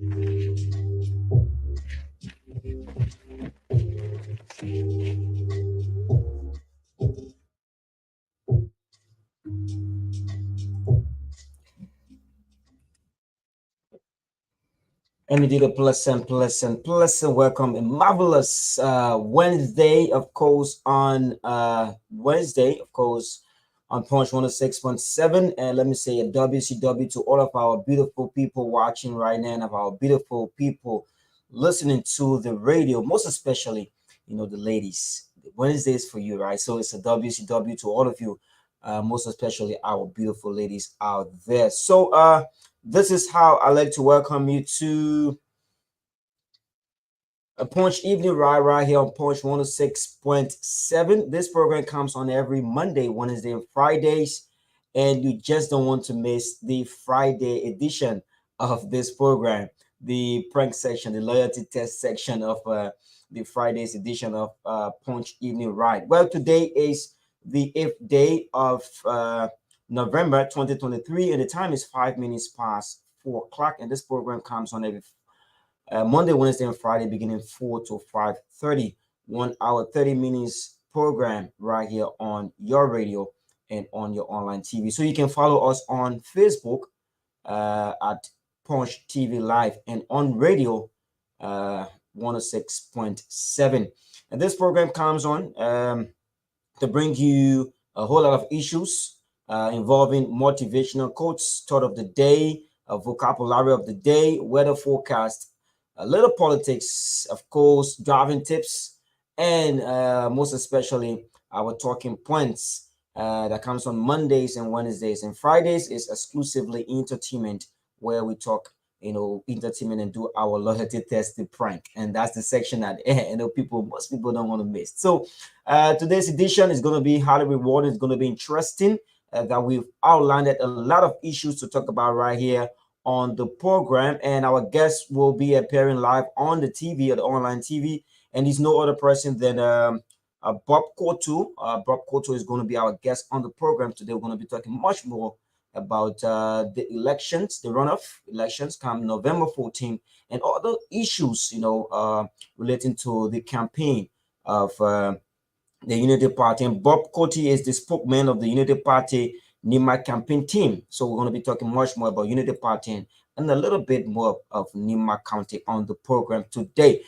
And indeed, a pleasant welcome. A marvelous Wednesday, of course, on Wednesday, of course, on Punch 106.7. And let me say a WCW to all of our beautiful people watching right now, and of our beautiful people listening to the radio, most especially, the ladies. Wednesdays for you, right? So it's a WCW to all of you, most especially our beautiful ladies out there. So, this is how I like to welcome you to a Punch Evening right here on Punch 106.7. This program comes on every Monday, Wednesday, and Fridays, and you just don't want to miss the Friday edition of this program, the prank section, the loyalty test section of the Friday's edition of Punch Evening Ride. Well, today is the 8th day of November 2023, and the time is 5 minutes past 4 o'clock, and this program comes on every Monday, Wednesday, and Friday, beginning 4 to 5:30, 1 hour 30 minutes program right here on your radio and on your online TV. So you can follow us on Facebook at Punch TV Live and on radio 106.7. And this program comes on to bring you a whole lot of issues involving motivational quotes, thought of the day, vocabulary of the day, weather forecast, a little politics, of course, driving tips, and most especially our talking points that comes on Mondays and Wednesdays. And Fridays is exclusively entertainment, where we talk, entertainment and do our loyalty test, the prank. And that's the section that most people don't want to miss. So today's edition is going to be highly rewarding. It's going to be interesting. That we've outlined a lot of issues to talk about right here on the program, and our guest will be appearing live on the TV or the online TV, and he's no other person than Bob Kotu. Bob Kotu is going to be our guest on the program today. We're going to be talking much more about the elections, the runoff elections come November 14th, and other issues, relating to the campaign of the Unity Party. And Bob Kotu is the spokesman of the Unity Party Nima campaign team. So we're going to be talking much more about Unity Party and a little bit more of Nima County on the program today.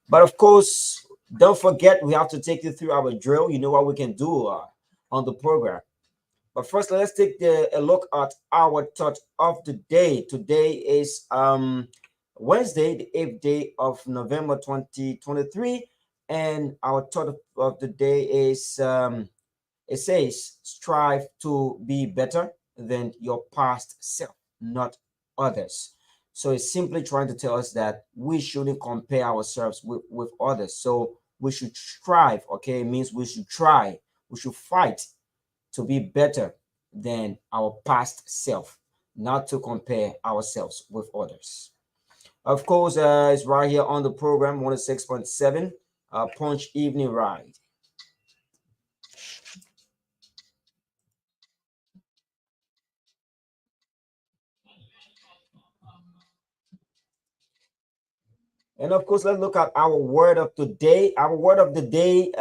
But of course, don't forget, we have to take you through our drill. You know what we can do on the program. But first, let's take a look at our thought of the day. Today is Wednesday, the 8th day of November 2023. And our thought of the day is it says, strive to be better than your past self, not others. So it's simply trying to tell us that we shouldn't compare ourselves with others. So we should strive, okay? It means we should try, we should fight to be better than our past self, not to compare ourselves with others. Of course, it's right here on the program 106.7 Punch Evening Ride. And of course, let's look at our word of the day. Our word of the day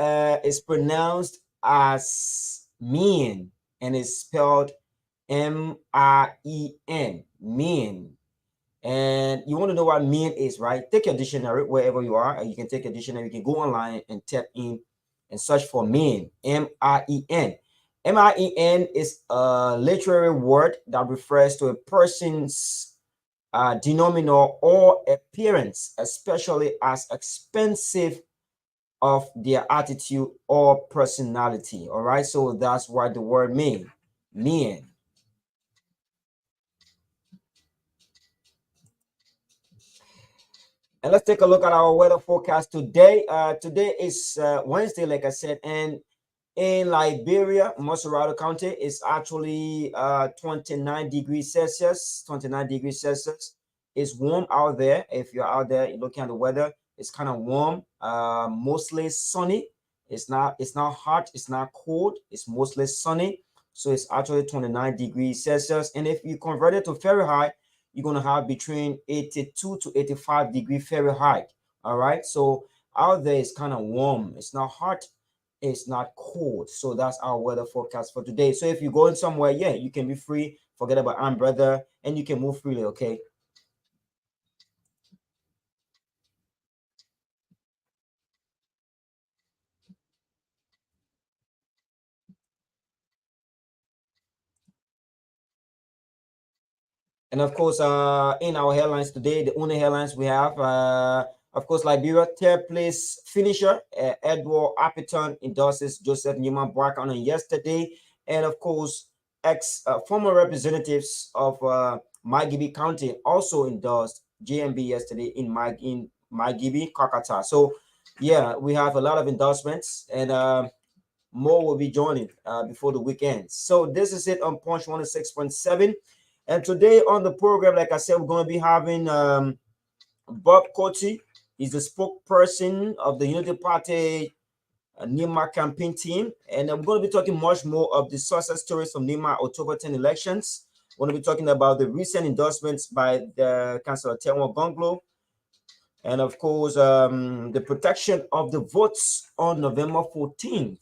is pronounced as mean and is spelled M-I-E-N, mean. And you want to know what mean is, right? Take your dictionary wherever you are. You can take a dictionary. You can go online and tap in and search for mean, M-I-E-N. M-I-E-N is a literary word that refers to a person's denominator or appearance, especially as expensive of their attitude or personality. All right, so that's what the word mean. And let's take a look at our weather forecast today. Today is Wednesday, like I said, and in Liberia, Mosorado County, is actually 29 degrees Celsius. 29 degrees Celsius. It's warm out there. If you're out there looking at the weather, it's kind of warm. Mostly sunny. It's not hot. It's not cold. It's mostly sunny. So it's actually 29 degrees Celsius. And if you convert it to Fahrenheit, you're going to have between 82 to 85-degree Fahrenheit. All right. So out there is kind of warm. It's not hot. It's not cold. So that's our weather forecast for today. So if you're going somewhere, yeah, you can be free. Forget about umbrella and you can move freely. Okay. And of course, in our headlines today, the only headlines we have, of course, Liberia third place finisher Edward Appleton endorses Joseph Newman Barker on yesterday, and of course, ex former representatives of Magibie County also endorsed JMB yesterday in Magibie, Kakata. So, yeah, we have a lot of endorsements, and more will be joining before the weekend. So this is it on Punch 106.7. And today on the program, like I said, we're going to be having Bob Coty. He's the spokesperson of the Unity Party Nima campaign team. And I'm going to be talking much more of the success stories from Nima October 10 elections. We're going to be talking about the recent endorsements by the Councillor Tenwa Gonglo. And of course, the protection of the votes on November 14th.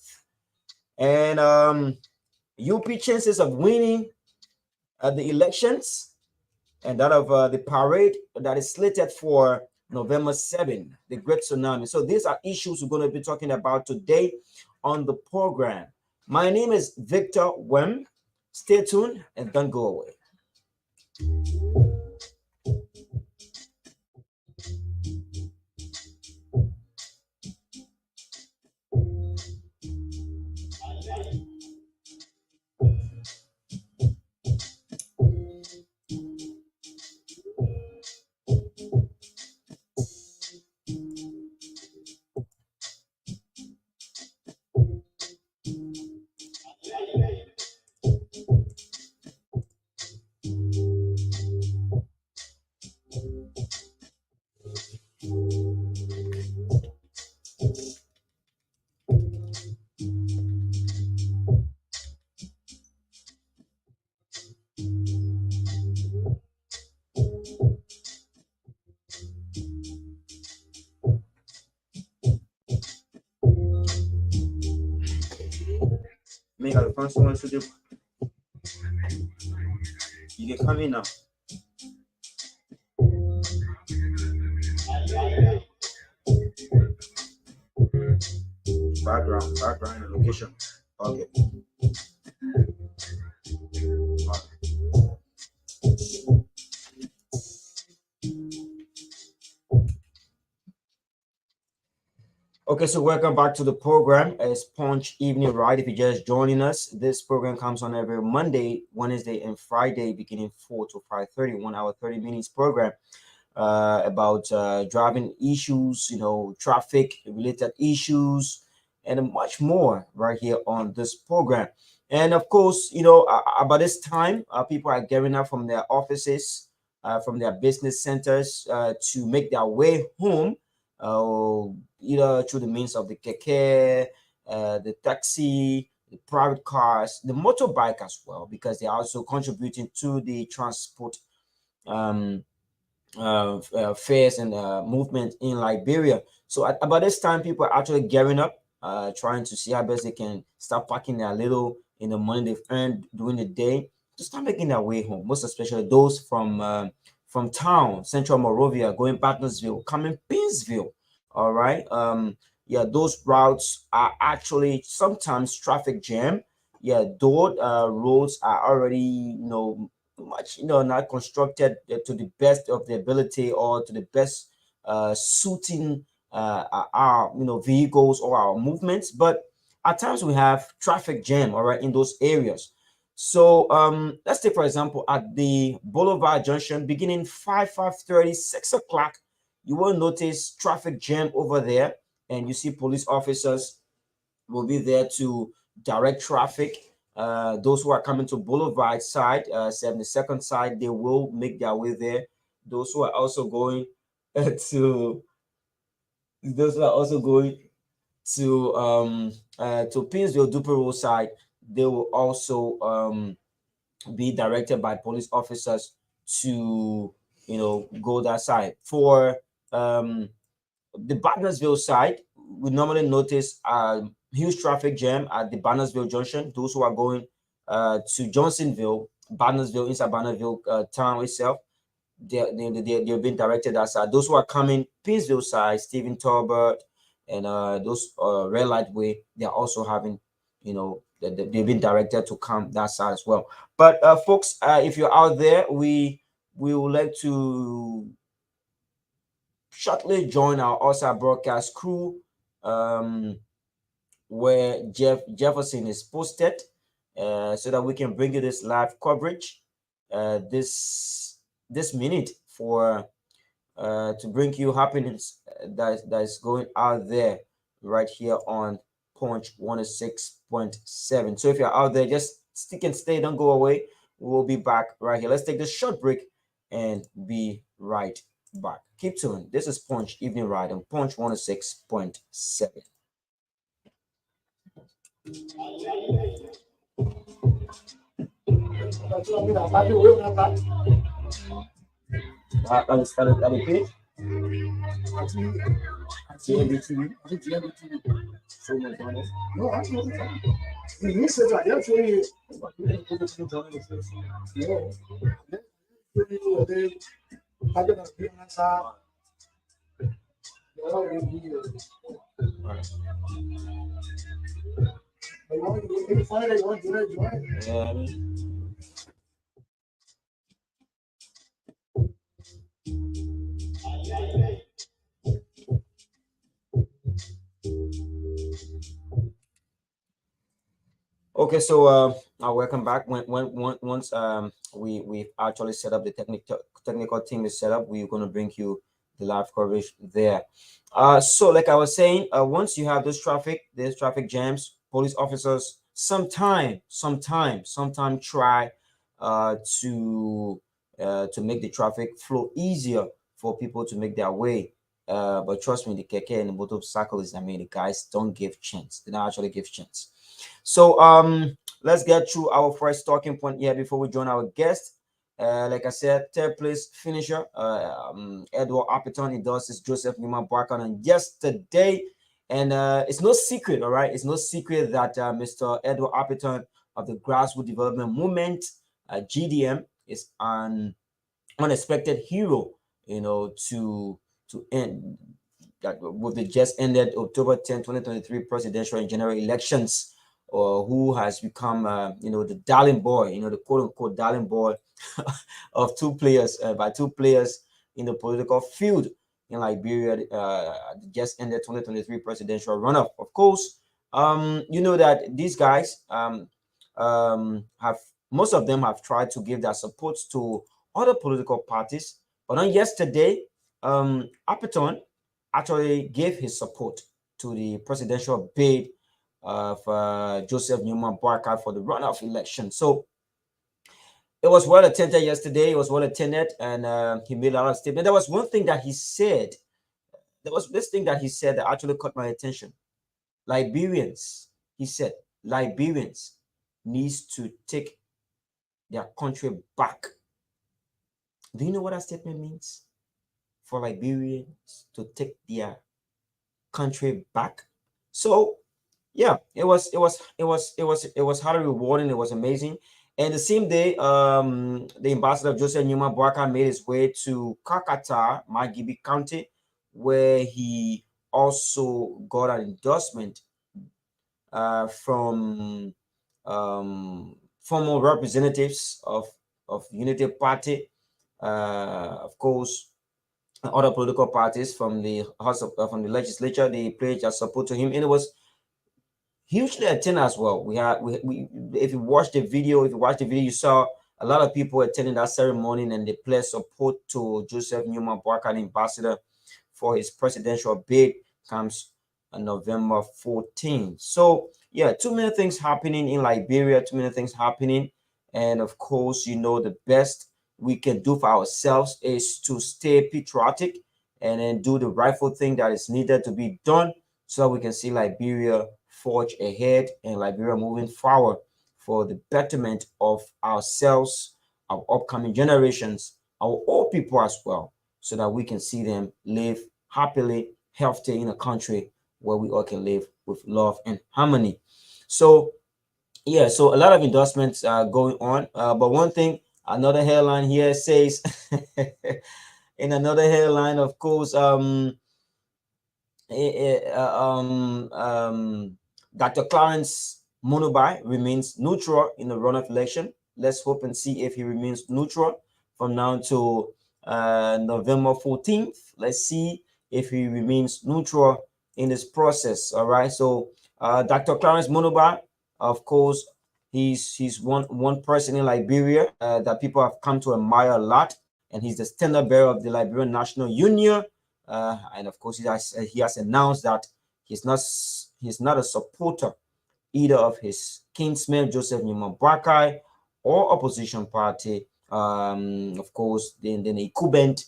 And UP chances of winning the elections and that of the parade that is slated for November 7, the Great Tsunami. So these are issues we're going to be talking about today on the program. My name is Victor Wemh. Stay tuned and don't go away. Make a fancy one to do. You can come in now. Background, and location. Okay. Okay, so welcome back to the program. It's Punch Evening Ride. If you're just joining us, this program comes on every Monday, Wednesday, and Friday, beginning 4 to 5:30, 1 hour, 30 minutes program about driving issues, traffic related issues, and much more right here on this program. And of course, about this time, people are getting up from their offices, from their business centers to make their way home, uh, either through the means of the keke, the taxi, the private cars, the motorbike as well, because they're also contributing to the transport um, fares and movement in Liberia. So at about this time, people are actually gearing up, trying to see how best they can start packing their little in the money they've earned during the day to start making their way home. Most especially those from town, Central Morovia, going Bartlersville, coming Pinsville. All right. Yeah, those routes are actually sometimes traffic jam. Yeah, those roads are already much not constructed to the best of the ability or to the best suiting our vehicles or our movements, but at times we have traffic jam all right in those areas. So let's take for example at the Boulevard Junction beginning 5:30, 6 o'clock, you will notice traffic jam over there, and you see police officers will be there to direct traffic. Those who are coming to Boulevard side, 72nd side, they will make their way there. Those who are also going to those who are also going to Pinsville Dupero side, they will also be directed by police officers to go that side. For the Barnesville side, we normally notice a huge traffic jam at the Barnesville junction. Those who are going to Johnsonville, Barnesville, inside Barnesville town itself, they're being directed that side. Those who are coming Pittsville side, Stephen Talbot, and those red light way, they're also having, they've been directed to come that side as well. But folks, if you're out there, we would like to shortly join our OSA broadcast crew, where Jefferson is posted, so that we can bring you this live coverage this minute for to bring you happenings that is going out there right here on Punch 106.7. So if you're out there, just stick and stay, don't go away. We'll be back right here. Let's take this short break and be right back. Keep tuned. This is Punch Evening Ride on Punch 106.7. Okay, so welcome back. Once we actually set up the technical team is set up, we're going to bring you the live coverage there. So like I was saying, once you have these traffic jams, police officers sometime try to make the traffic flow easier for people to make their way. But trust me, the keke and the motorcyclists, I mean, the guys don't give chance. They don't actually give chance. So let's get through our first talking point here before we join our guest. Like I said, third place finisher, Edward Appleton. He does his Joseph Newman Barker on yesterday. And it's no secret, all right? It's no secret that Mr. Edward Appleton of the Grassroots Development Movement, GDM, is an unexpected hero, to end that with the just ended October 10, 2023 presidential and general elections, or who has become, the darling boy, the quote unquote darling boy of two players, by two players in the political field in Liberia, just ended 2023 presidential runoff. Of course, you know that these guys have, most of them have tried to give their support to other political parties, but on yesterday, Appleton actually gave his support to the presidential bid of Joseph Newman Barker for the runoff election. So it was well attended yesterday. It was well attended, and he made a lot of statements. There was one thing that he said. There was this thing that he said that actually caught my attention. Liberians, he said, Liberians needs to take their country back. Do you know what that statement means? For Liberians to take their country back. So yeah, it was highly rewarding. It was amazing. And the same day, the ambassador Joseph Newman Barker made his way to Kakata, Magibi County, where he also got an endorsement from former representatives of Unity Party, of course, other political parties from the House of from the legislature. They pledged their support to him, and it was hugely attended as well. If you watch the video, you saw a lot of people attending that ceremony, and they pledged support to Joseph Newman Barker, ambassador, for his presidential bid comes on November 14th. So yeah, too many things happening in Liberia, too many things happening. And of course, the best we can do for ourselves is to stay patriotic and then do the rightful thing that is needed to be done, so we can see Liberia forge ahead and Liberia moving forward for the betterment of ourselves, our upcoming generations, our old people as well, so that we can see them live happily, healthy in a country where we all can live with love and harmony. So yeah, so a lot of endorsements are going on. But one thing, another headline here says, in another headline, of course, eh, eh, uh, um, um, Dr. Clarence Munubai remains neutral in the runoff election. Let's hope and see if he remains neutral from now to November 14th. Let's see if he remains neutral in this process. All right. So Dr. Clarence Munubai, of course, he's one person in Liberia that people have come to admire a lot, and he's the standard bearer of the Liberian National Union. And of course, he has announced that he's not a supporter either of his kinsman Joseph Newman Brakai or opposition party. Of course, then the incumbent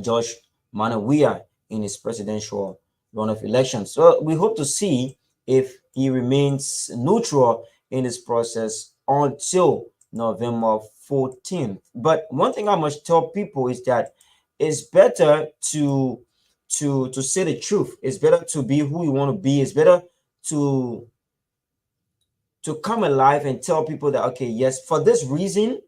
Josh Manawia in his presidential runoff election. So we hope to see if he remains neutral in this process until November 14th. But one thing I must tell people is that it's better to say the truth. It's better to be who you want to be. It's better to to come alive and tell people that, okay, yes, for this reason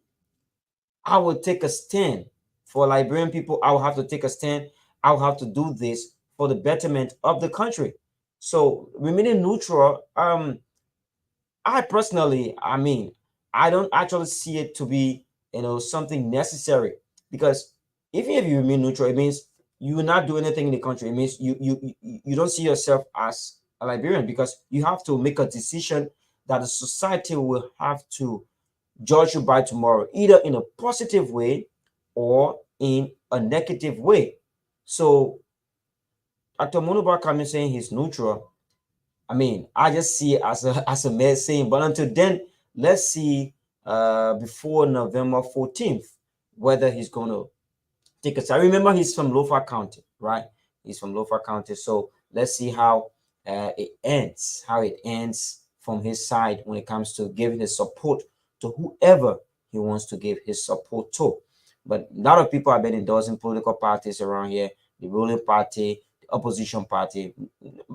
I will take a stand. For Liberian people, I will have to take a stand. I'll have to do this for the betterment of the country. So remaining neutral, I personally, I don't actually see it to be, something necessary, because even if you remain neutral, it means you will not do anything in the country. It means you don't see yourself as a Liberian, because you have to make a decision that the society will have to judge you by tomorrow, either in a positive way or in a negative way. So Dr. Munuba coming saying he's neutral, I just see it as a mere saying. But until then, let's see before November 14th whether he's gonna take us. I remember he's from Lofa County, right? He's from Lofa County. So let's see how it ends from his side when it comes to giving his support to whoever he wants to give his support to. But a lot of people have been endorsing political parties around here, the ruling party, the opposition party.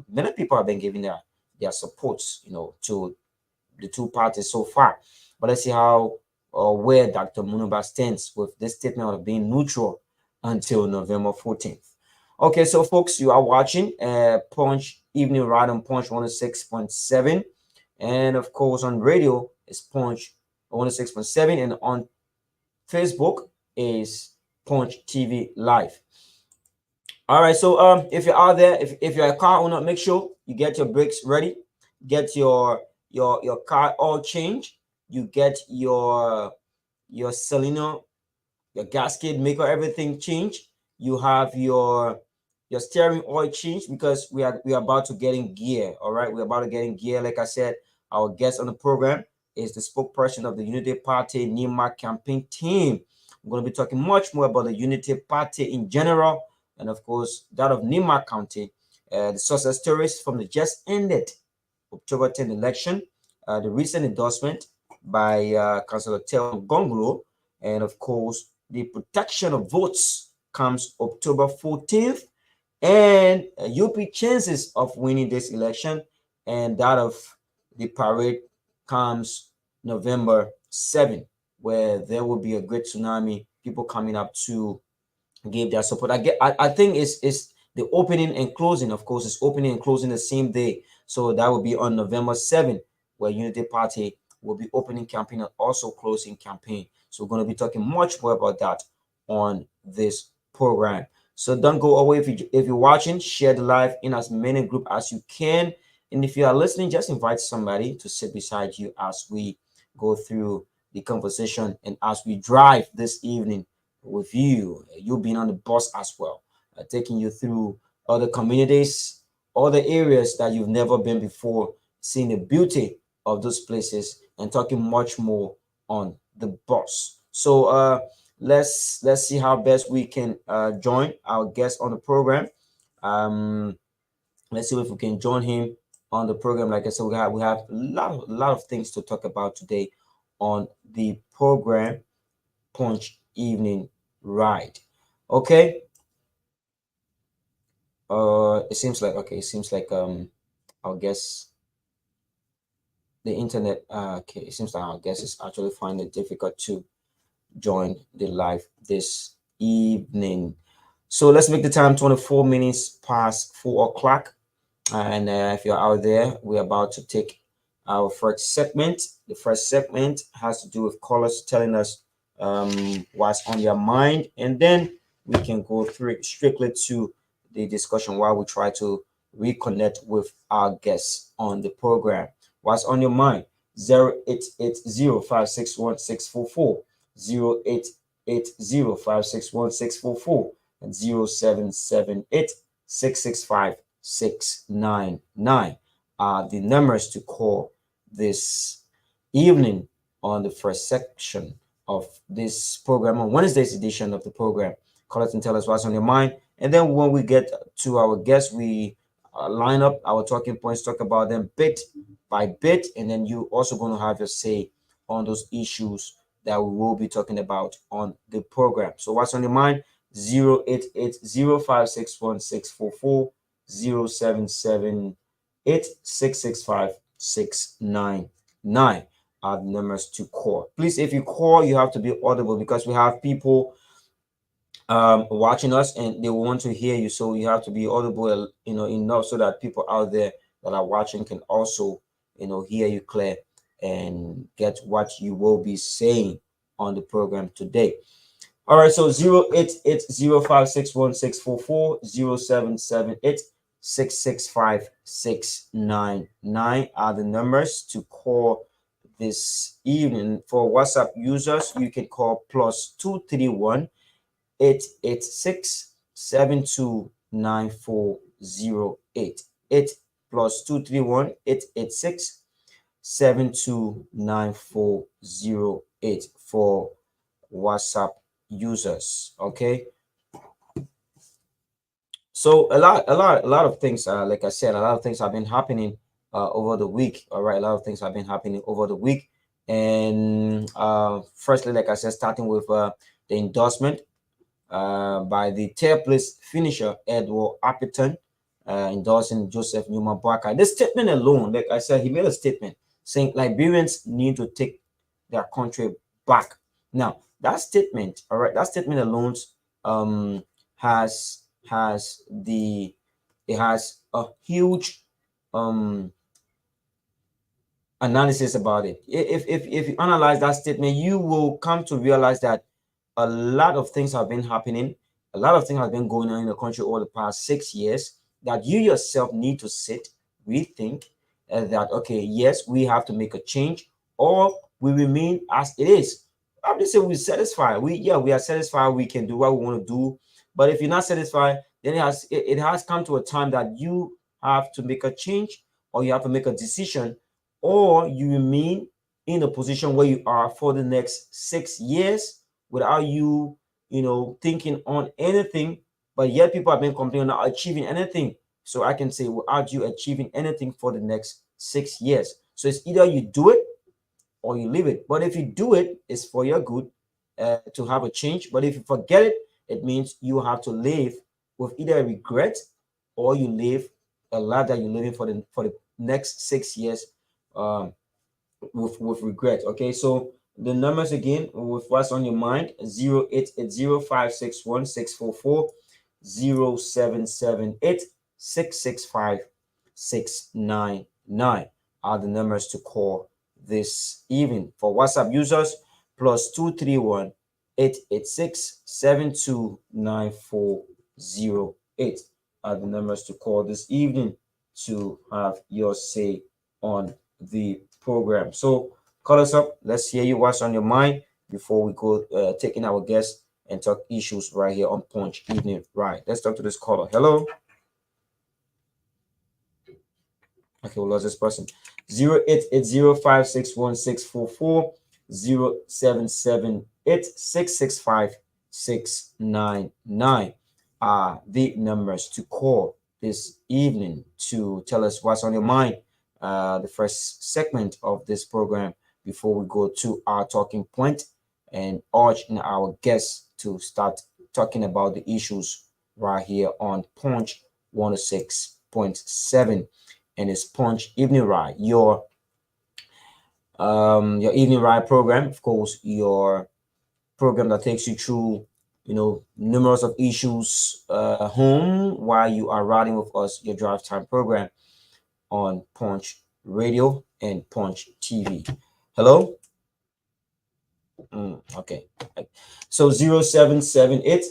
Many people have been giving their supports, to the two parties so far. But let's see how or where Dr. Munuba stands with this statement of being neutral until November 14th. Okay, so folks, you are watching Punch Evening Ride on Punch 106.7. And of course, on radio, it's Punch 106.7. And on Facebook is Punch TV Live. All right, so if you're out there, if you're a car owner, make sure you get your brakes ready, get your car all changed, you get your cylinder, your gasket maker, everything changed. You have your steering oil changed, because we are about to get in gear. All right, we're about to get in gear. Like I said, our guest on the program is the spokesperson of the Unity Party Nima campaign team. I'm going to be talking much more about the Unity Party in general, and of course that of Nima County, the success stories from the just ended October 10th election, the recent endorsement by Councillor Tel Gonglo, and of course the protection of votes comes October 14th, and UP chances of winning this election, and that of the parade comes November 7th, where there will be a great tsunami, people coming up to give their support. I think it's the opening and closing. Of course, it's opening and closing the same day. So that will be on November 7th, where Unity Party will be opening campaign and also closing campaign. So we're going to be talking much more about that on this program. So don't go away. If you're watching, share the live in as many group as you can. And if you are listening, just invite somebody to sit beside you as we go through the conversation and as we drive this evening with you being on the bus as well, taking you through other communities, other areas that you've never been before, seeing the beauty of those places and talking much more on the bus. So let's see how best we can join our guest on the program. um let's see if we can join him on the program. Like I said, we have a lot of things to talk about today on the program. Punch Evening Ride. Okay. It seems like okay. It seems like I'll guess the internet. Okay. It seems like our guest is actually finding it difficult to join the live this evening. So let's make the time 24 minutes past 4 o'clock. And if you're out there, we're about to take our first segment. The first segment has to do with callers telling us what's on their mind, and then we can go through it strictly to the discussion while we try to reconnect with our guests on the program. What's on your mind? 0880561644, 0880561644, and 0778 665 699 are the numbers to call this evening on the first section of this program, on Wednesday's edition of the program. Call us and tell us what's on your mind. And then when we get to our guests, we line up our talking points, talk about them bit by bit. And then you also going to have your say on those issues that we will be talking about on the program. So what's on your mind? 0880561644, 0778 665 699 are the numbers to call. Please, if you call, you have to be audible because we have people watching us and they want to hear you. So you have to be audible, enough so that people out there that are watching can also, hear you clear and get what you will be saying on the program today. All right, so 0880561644, 0778 665 699 are the numbers to call this evening. For WhatsApp users, you can call +231 886 729408. 8 +231 886 729408 for WhatsApp users. Okay. So a lot of things, like I said, a lot of things have been happening over the week. All right, a lot of things have been happening over the week. And firstly, like I said, starting with the endorsement by the third place finisher Edward Appleton, endorsing Joseph Newman Barker. This statement alone, like I said, he made a statement saying Liberians need to take their country back. Now, that statement, all right, that statement alone um, has has the it has a huge um analysis about it. If you analyze that statement, you will come to realize that a lot of things have been happening, a lot of things have been going on in the country over the past 6 years that you yourself need to sit, rethink, that okay, yes, we have to make a change, or we remain as it is. I'm just saying we're satisfied. We are satisfied. We can do what we want to do. But if you're not satisfied, then it has come to a time that you have to make a change, or you have to make a decision, or you remain in a position where you are for the next 6 years without you, thinking on anything. But yet people have been complaining not achieving anything. So I can say without you achieving anything for the next 6 years. So it's either you do it or you leave it. But if you do it, it's for your good, to have a change. But if you forget it, it means you have to live with either a regret, or you live a life that you're living for the next 6 years, um, with regret. Okay, so the numbers again with what's on your mind: 0880561644, 0778 665 699 are the numbers to call this evening. For WhatsApp users, +231 886 729408 are the numbers to call this evening to have your say on the program. So call us up. Let's hear you what's on your mind before we go taking our guests and talk issues right here on Punch Evening. Right. Let's talk to this caller. Hello. Okay, we lost this person. 0880561644, 0778 665 699 are the numbers to call this evening to tell us what's on your mind. The first segment of this program before we go to our talking point. and urging our guests to start talking about the issues right here on Punch 106.7 and it's Punch Evening Ride, your evening ride program, of course, your program that takes you through, numerous of issues home while you are riding with us, your drive time program on Punch Radio and Punch TV. Hello? Okay. So 0778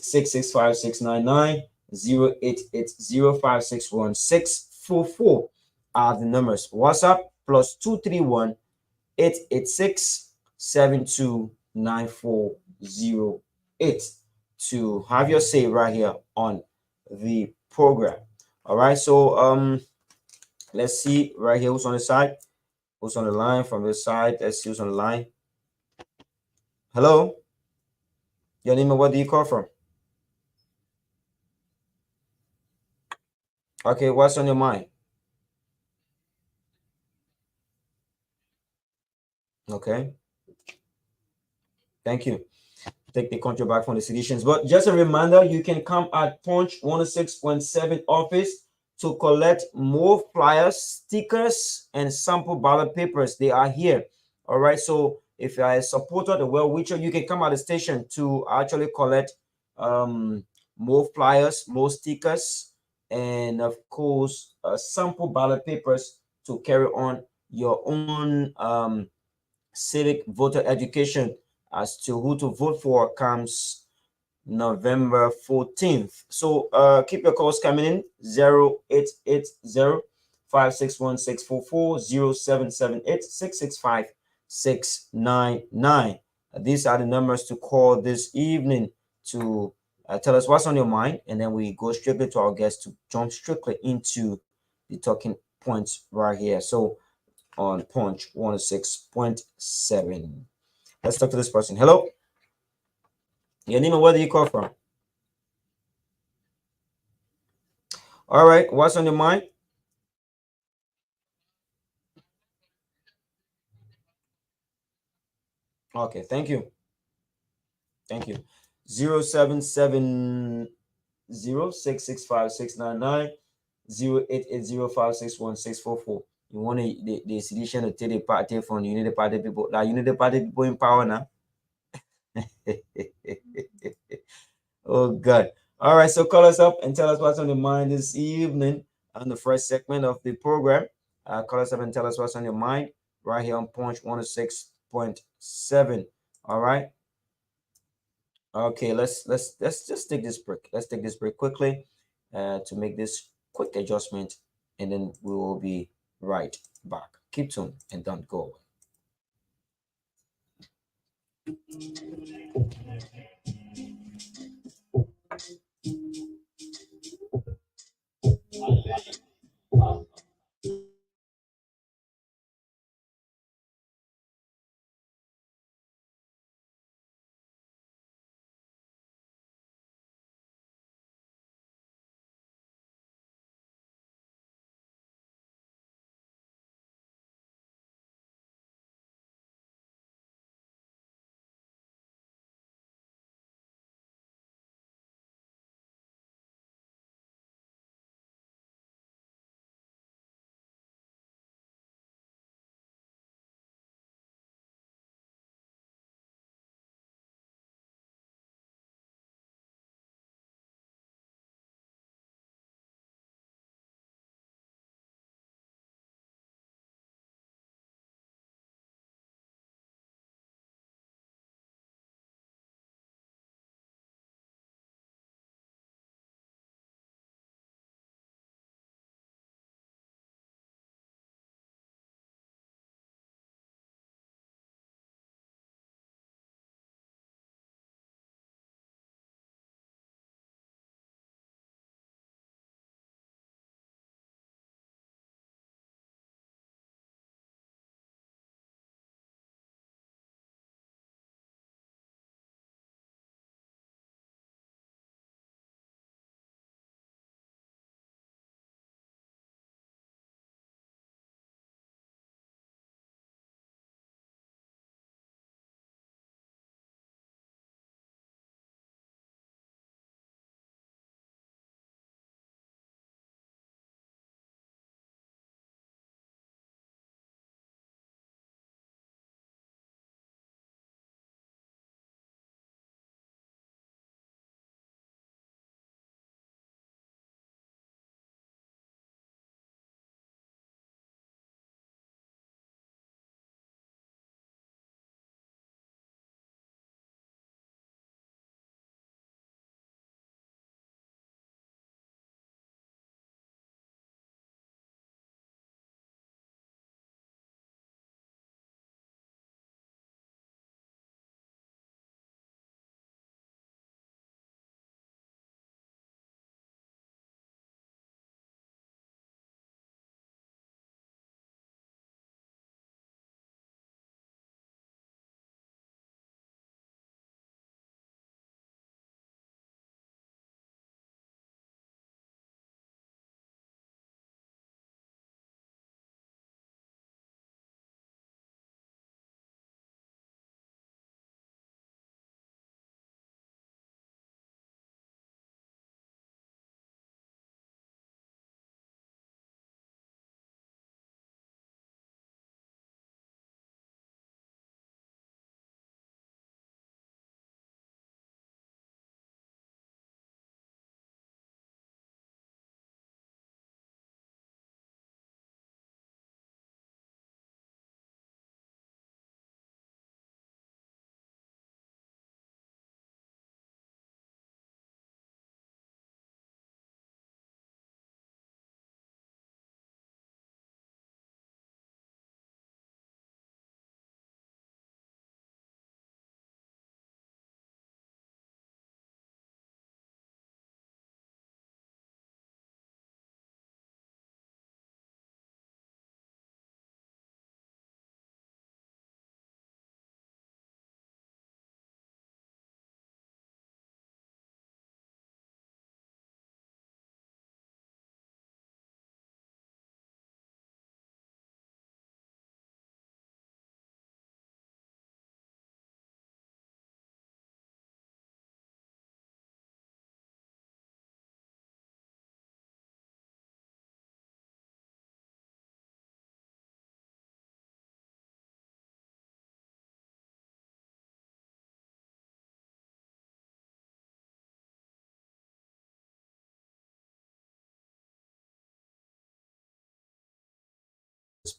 are the numbers. WhatsApp plus 231 886 to have your say right here on the program. All right. So let's see right here who's on the side. Who's on the line from this side? Let's see who's on the line. Hello. Your name and where do you call from? Okay, what's on your mind? Okay, thank you. Take the control back from the seditions. But just a reminder, you can come at Punch 106.7 office to collect more flyers, stickers, and sample ballot papers. They are here. All right. So if you are a supporter, the well-wisher, you can come at the station to actually collect more flyers, more stickers, and of course, sample ballot papers to carry on your own civic voter education as to who to vote for comes November 14th. So keep your calls coming in 0880 561 These are the numbers to call this evening to tell us what's on your mind, and then we go strictly to our guests to jump strictly into the talking points right here. So on Punch 106.7. Let's talk to this person. Hello. Your name and where do you call from? All right. What's on your mind? Okay. Thank you. Thank you. 0770 You want the solution to take the party from you need the party people. Now you need the party people in power now. Oh God. All right, so call us up and tell us what's on your mind this evening on the first segment of the program. Call us up and tell us what's on your mind right here on Punch 106.7. All right. Okay, let's just take this break. Let's take this break quickly to make this quick adjustment, and then we will be right back. Keep tuned and don't go away.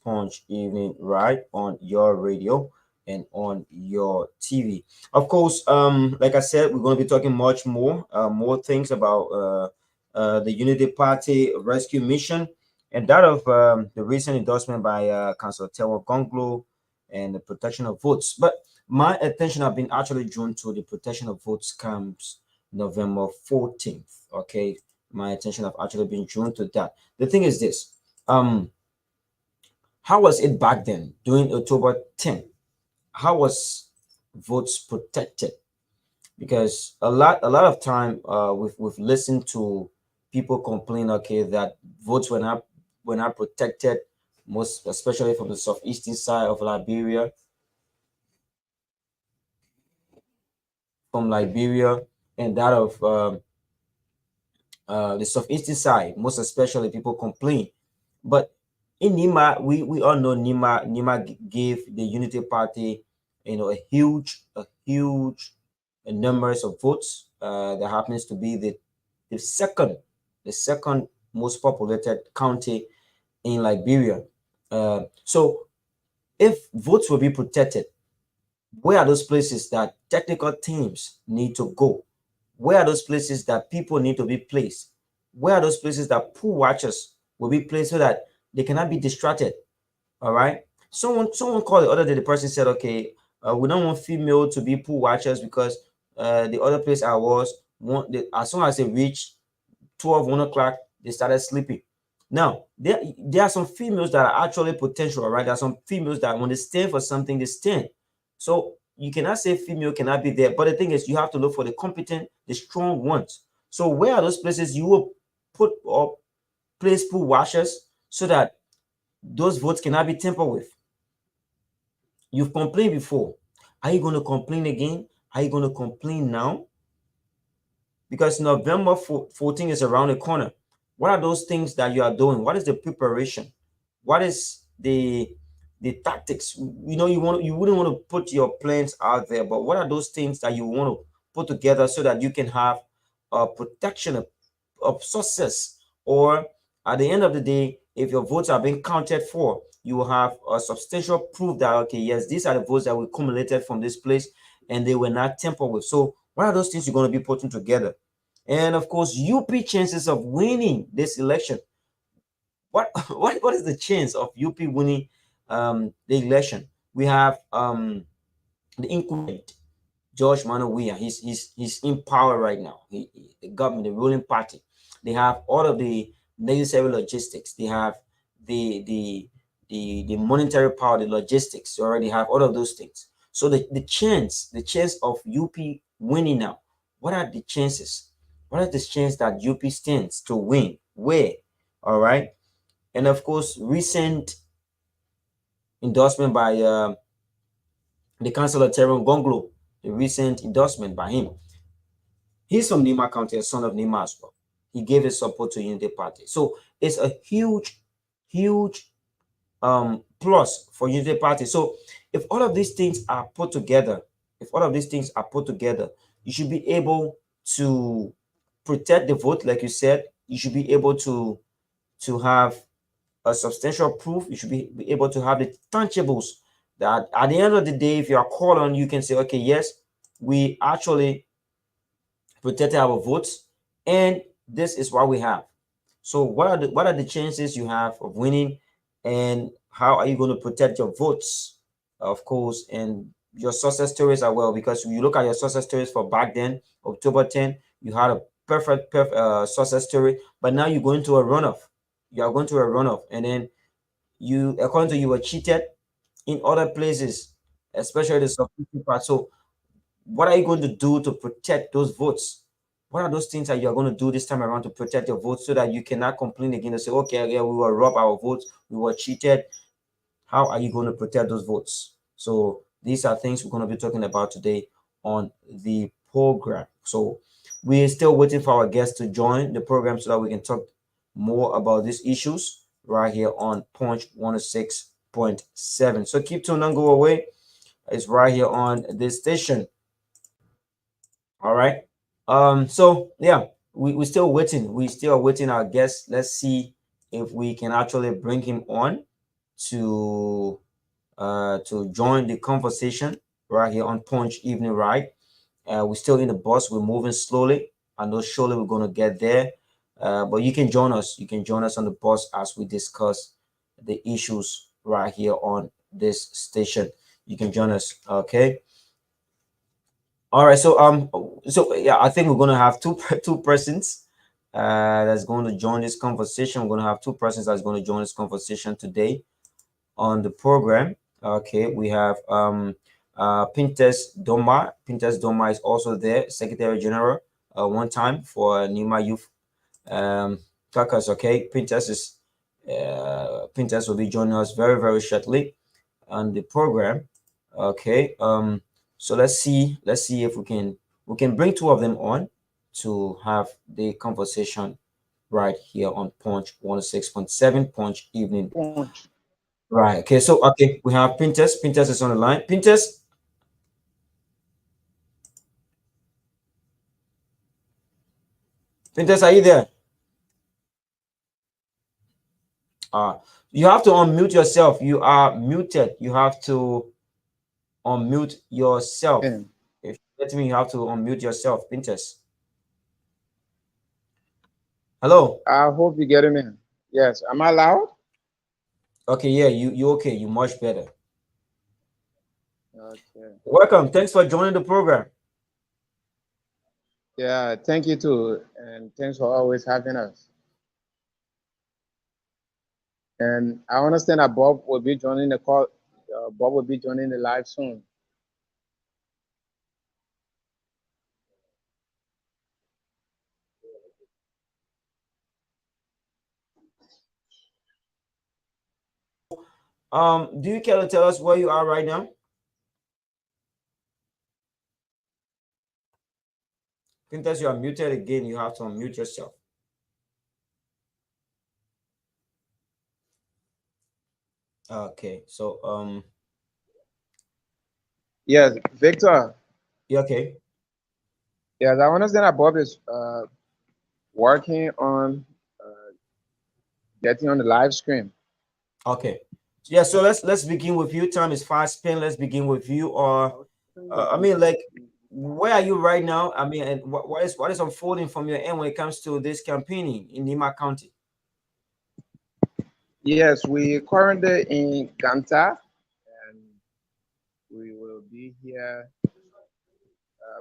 Punch Evening right on your radio and on your TV. Of course, like I said, we're going to be talking much more things about the Unity Party rescue mission and that of the recent endorsement by Councillor Tewa Gonglo and the protection of votes. But my attention have been actually drawn to the protection of votes comes November 14th. Okay, my attention have actually been drawn to that. The thing is this. How was it back then during October 10th? How was votes protected? Because a lot of time we've listened to people complain, okay, that votes were not protected, most especially from the southeastern side of Liberia, from Liberia, and that of the southeastern side, most especially people complain. But in Nima, we all know Nima gave the Unity Party, a huge numbers of votes. That happens to be the second the second most populated county in Liberia. So if votes will be protected, where are those places that technical teams need to go? Where are those places that people need to be placed? Where are those places that pool watchers will be placed so that they cannot be distracted? All right. Someone called the other day. The person said, "Okay, we don't want female to be pool watchers because the other place I was, as soon as they reach 12, 1 o'clock, they started sleeping." Now, there are some females that are actually potential, right? There are some females that when they stand for something, they stand. So you cannot say female cannot be there. But the thing is, you have to look for the competent, the strong ones. So where are those places you will put or place pool washers so that those votes cannot be tampered with? You've complained before. Are you going to complain again? Are you going to complain now? Because November 14 is around the corner. What are those things that you are doing? What is the preparation? What is the tactics? You wouldn't want to put your plans out there, but what are those things that you want to put together so that you can have a protection of success? Or at the end of the day, if your votes are being counted for, you will have a substantial proof that okay, yes, these are the votes that were accumulated from this place and they were not tampered with. So what are those things you're going to be putting together? And of course, UP chances of winning this election. What what is the chance of UP winning the election? We have the incumbent George Manawia. He's in power right now. The government, the ruling party, they have all of the necessary logistics. They have the monetary power, the logistics. They already have all of those things. So the chance of UP winning now. What are the chances? What are the chances that UP stands to win? Where? All right. And of course, recent endorsement by the councillor Teron Gonglo, the recent endorsement by him. He's from Nima County, a son of Nima as well. He gave his support to Unity Party. So it's a huge plus for Unity Party. So if all of these things are put together, you should be able to protect the vote, like you said. You should be able to have a substantial proof. You should be able to have the tangibles that at the end of the day, if you are called on, you can say, okay, yes, we actually protected our votes, and this is what we have. So what are the chances you have of winning, and how are you going to protect your votes, of course, and your success stories as well? Because when you look at your success stories for back then, October 10, you had a perfect success story, but now you're going to a runoff. You are going to a runoff, and then you, according to you, were cheated in other places, especially the substitute part. So what are you going to do to protect those votes? What are those things that you're going to do this time around to protect your votes so that you cannot complain again and say, okay, yeah, we were robbed our votes, we were cheated? How are you going to protect those votes? So these are things we're going to be talking about today on the program. So we're still waiting for our guests to join the program so that we can talk more about these issues right here on Punch 106.7. So keep tuned, don't go away. It's right here on this station. All right. So yeah, we're still waiting. We still are waiting our guest. Let's see if we can actually bring him on to join the conversation right here on Punch Evening Ride. We're still in the bus. We're moving slowly. I know surely we're going to get there. But you can join us. You can join us on the bus as we discuss the issues right here on this station. You can join us. Okay. All right. So yeah, I think we're going to have two persons that's going to join this conversation. We're going to have two persons that's going to join this conversation today on the program. Okay, we have Pintes Doma. Pintes Doma is also there, Secretary General, one time for Nima Youth Caucus. Okay, Pintes will be joining us very shortly on the program. Okay, so let's see if we can bring two of them on to have the conversation right here on Punch 106.7 Punch Evening. Punch. Right. Okay. So okay, we have Pinterest. Pinterest is on the line. Pinterest, are you there? Uh, you have to unmute yourself. You are muted. You have to unmute yourself. And If you let me, you have to unmute yourself. Pinterest. Hello. I hope you get him in. Yes. Am I loud? Okay. Yeah. You okay? You much better. Okay. Welcome. Thanks for joining the program. Yeah. Thank you too, and thanks for always having us. And I understand that Bob will be joining the call. Bob will be joining the live soon. Do you care to tell us where you are right now? Pinterest, you are muted again. You have to unmute yourself. Okay. Yes, Victor. You okay? Yes, I understand that Bob is working on getting on the live stream. Okay. Yeah, so let's begin with you. Time is fast spent. Let's begin with you. Or I mean, like, where are you right now? I mean, and what is unfolding from your end when it comes to this campaigning in Nima County? Yes, we currently in Ganta, and we will be here.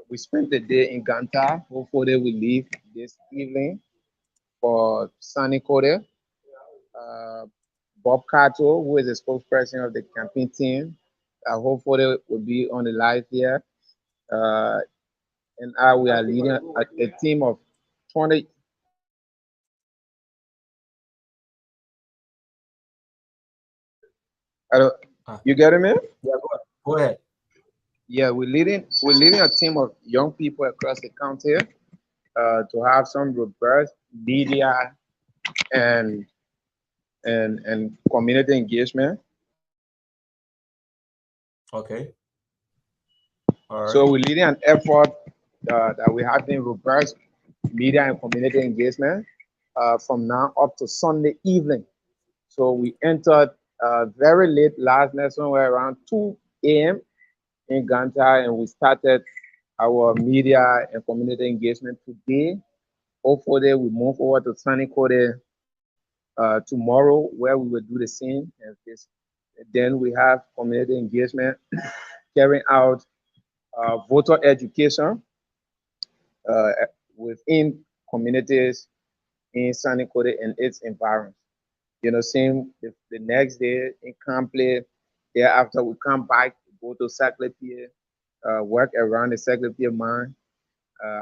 We spent the day in Ganta. Hopefully, we leave this evening for Sunny Kote. Uh, Bob Cato, who is the spokesperson of the campaign team, hopefully will be on the live here. Uh, and we are leading a team of 20. Ah, You getting me? yeah, go ahead. Yeah, we're leading a team of young people across the county to have some robust media and and community engagement. Okay. All So right. we're leading an effort that we have in robust media and community engagement from now up to Sunday evening. So we entered very late last night, somewhere around 2 a.m. in Ganta, and we started our media and community engagement today. Hopefully, we move over to Sunny Kote tomorrow, where we will do the same. And then we have community engagement, carrying out voter education uh, within communities in Sunny Kote and its environs. Same the next day in Campley. Thereafter, we come back, go to Saclay Pier, work around the Saclay Pier mine,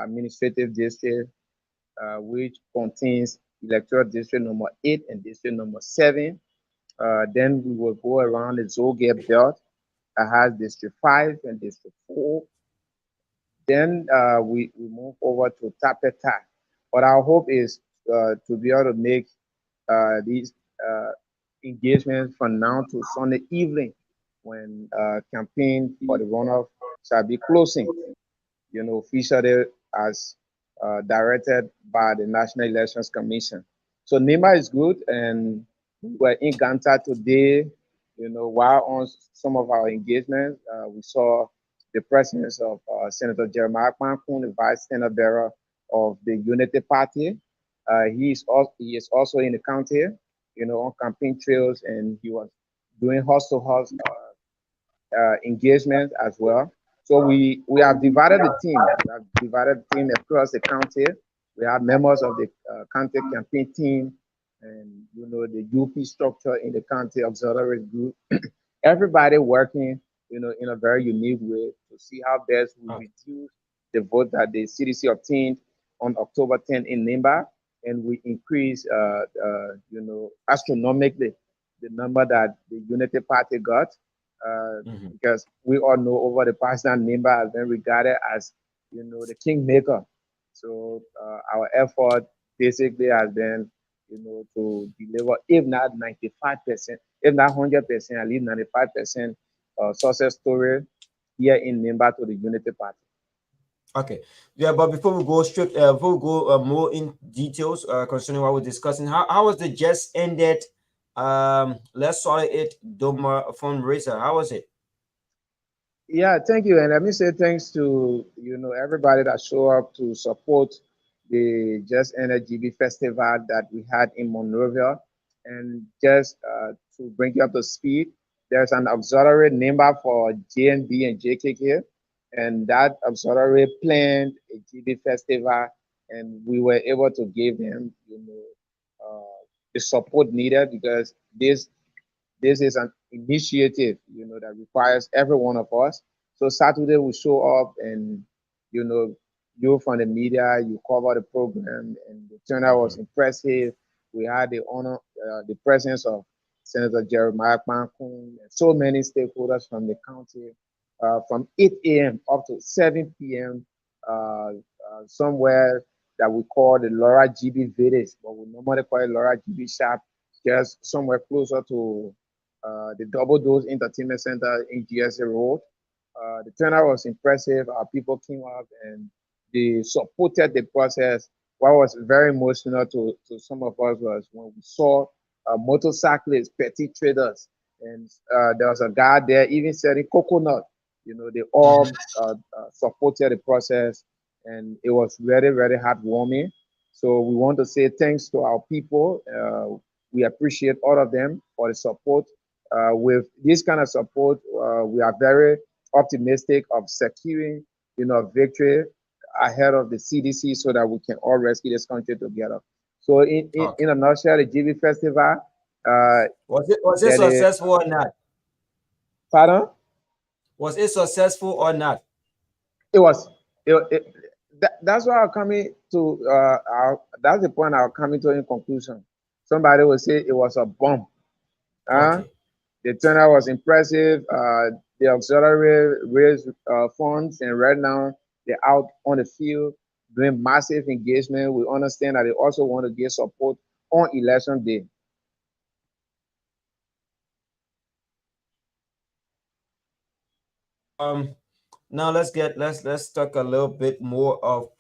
administrative district, which contains electoral district number 8 and district number 7. Then we will go around the Zogate belt that has district 5 and district 4. Then we move over to Tapeta. But our hope is to be able to make these uh, engagements from now to Sunday evening when campaign for the runoff shall be closing, officially as directed by the National Elections Commission. So NEMA is good, and we're in Ganta today. while on some of our engagements, we saw the presence of Senator Jeremiah Kpankun, the vice standard bearer of the Unity Party. He is also in the county, on campaign trails, and he was doing house-to-house engagement as well. So we have divided the team. We have divided the team across the county. We have members of the county campaign team, and the UP structure in the county auxiliary group. Everybody working, in a very unique way to see how best we Okay. reduce the vote that the CDC obtained on October 10th in Nimba, and we increase, astronomically the number that the Unity Party got, Mhm. because we all know over the past that Nimba has been regarded as, the kingmaker. So our effort basically has been, to deliver, if not 95%, if not 100%, at least 95% success story here in Nimba to the Unity Party. Okay. Yeah, but before we go more in details concerning what we're discussing, how was the just ended Let's Solid It Doma fundraiser? How was it? Yeah, thank you. And let me say thanks to everybody that show up to support the Just Energy GB Festival that we had in Monrovia. And just to bring you up to speed, there's an auxiliary number for JNB and JKK, and that auxiliary planned a GB festival, and we were able to give them, the support needed, because this is an initiative, that requires every one of us. So Saturday we show up, and you know, you from the media, you cover the program, and the turnout was Mhm. impressive. We had the honor, the presence of Senator Jeremiah Kpankun, and so many stakeholders from the county, from 8 a.m. up to 7 p.m. Somewhere that we call the Laura GB Village, but we normally call it Laura GB Shop, just somewhere closer to the Double Dose Entertainment Center in GSA Road. The turnout was impressive. Our people came up and they supported the process. What was very emotional to some of us was when we saw motorcyclists, petty traders, and there was a guy there even selling coconut. They Mhm. all supported the process, and it was very, very heartwarming. So we want to say thanks to our people. We appreciate all of them for the support. With this kind of support, we are very optimistic of securing, victory ahead of the CDC, so that we can all rescue this country together. So Okay. in a nutshell, the GB Festival, uh, Was it that is, successful or not? pardon? Was it successful or not? It was, that's why I'm coming to, that's the point I'm coming to in conclusion. Somebody will say it was a bomb. Huh? Okay. The turnout was impressive. The auxiliary raised funds, and right now they're out on the field doing massive engagement. We understand that they also want to get support on election day. Um Now let's talk a little bit more of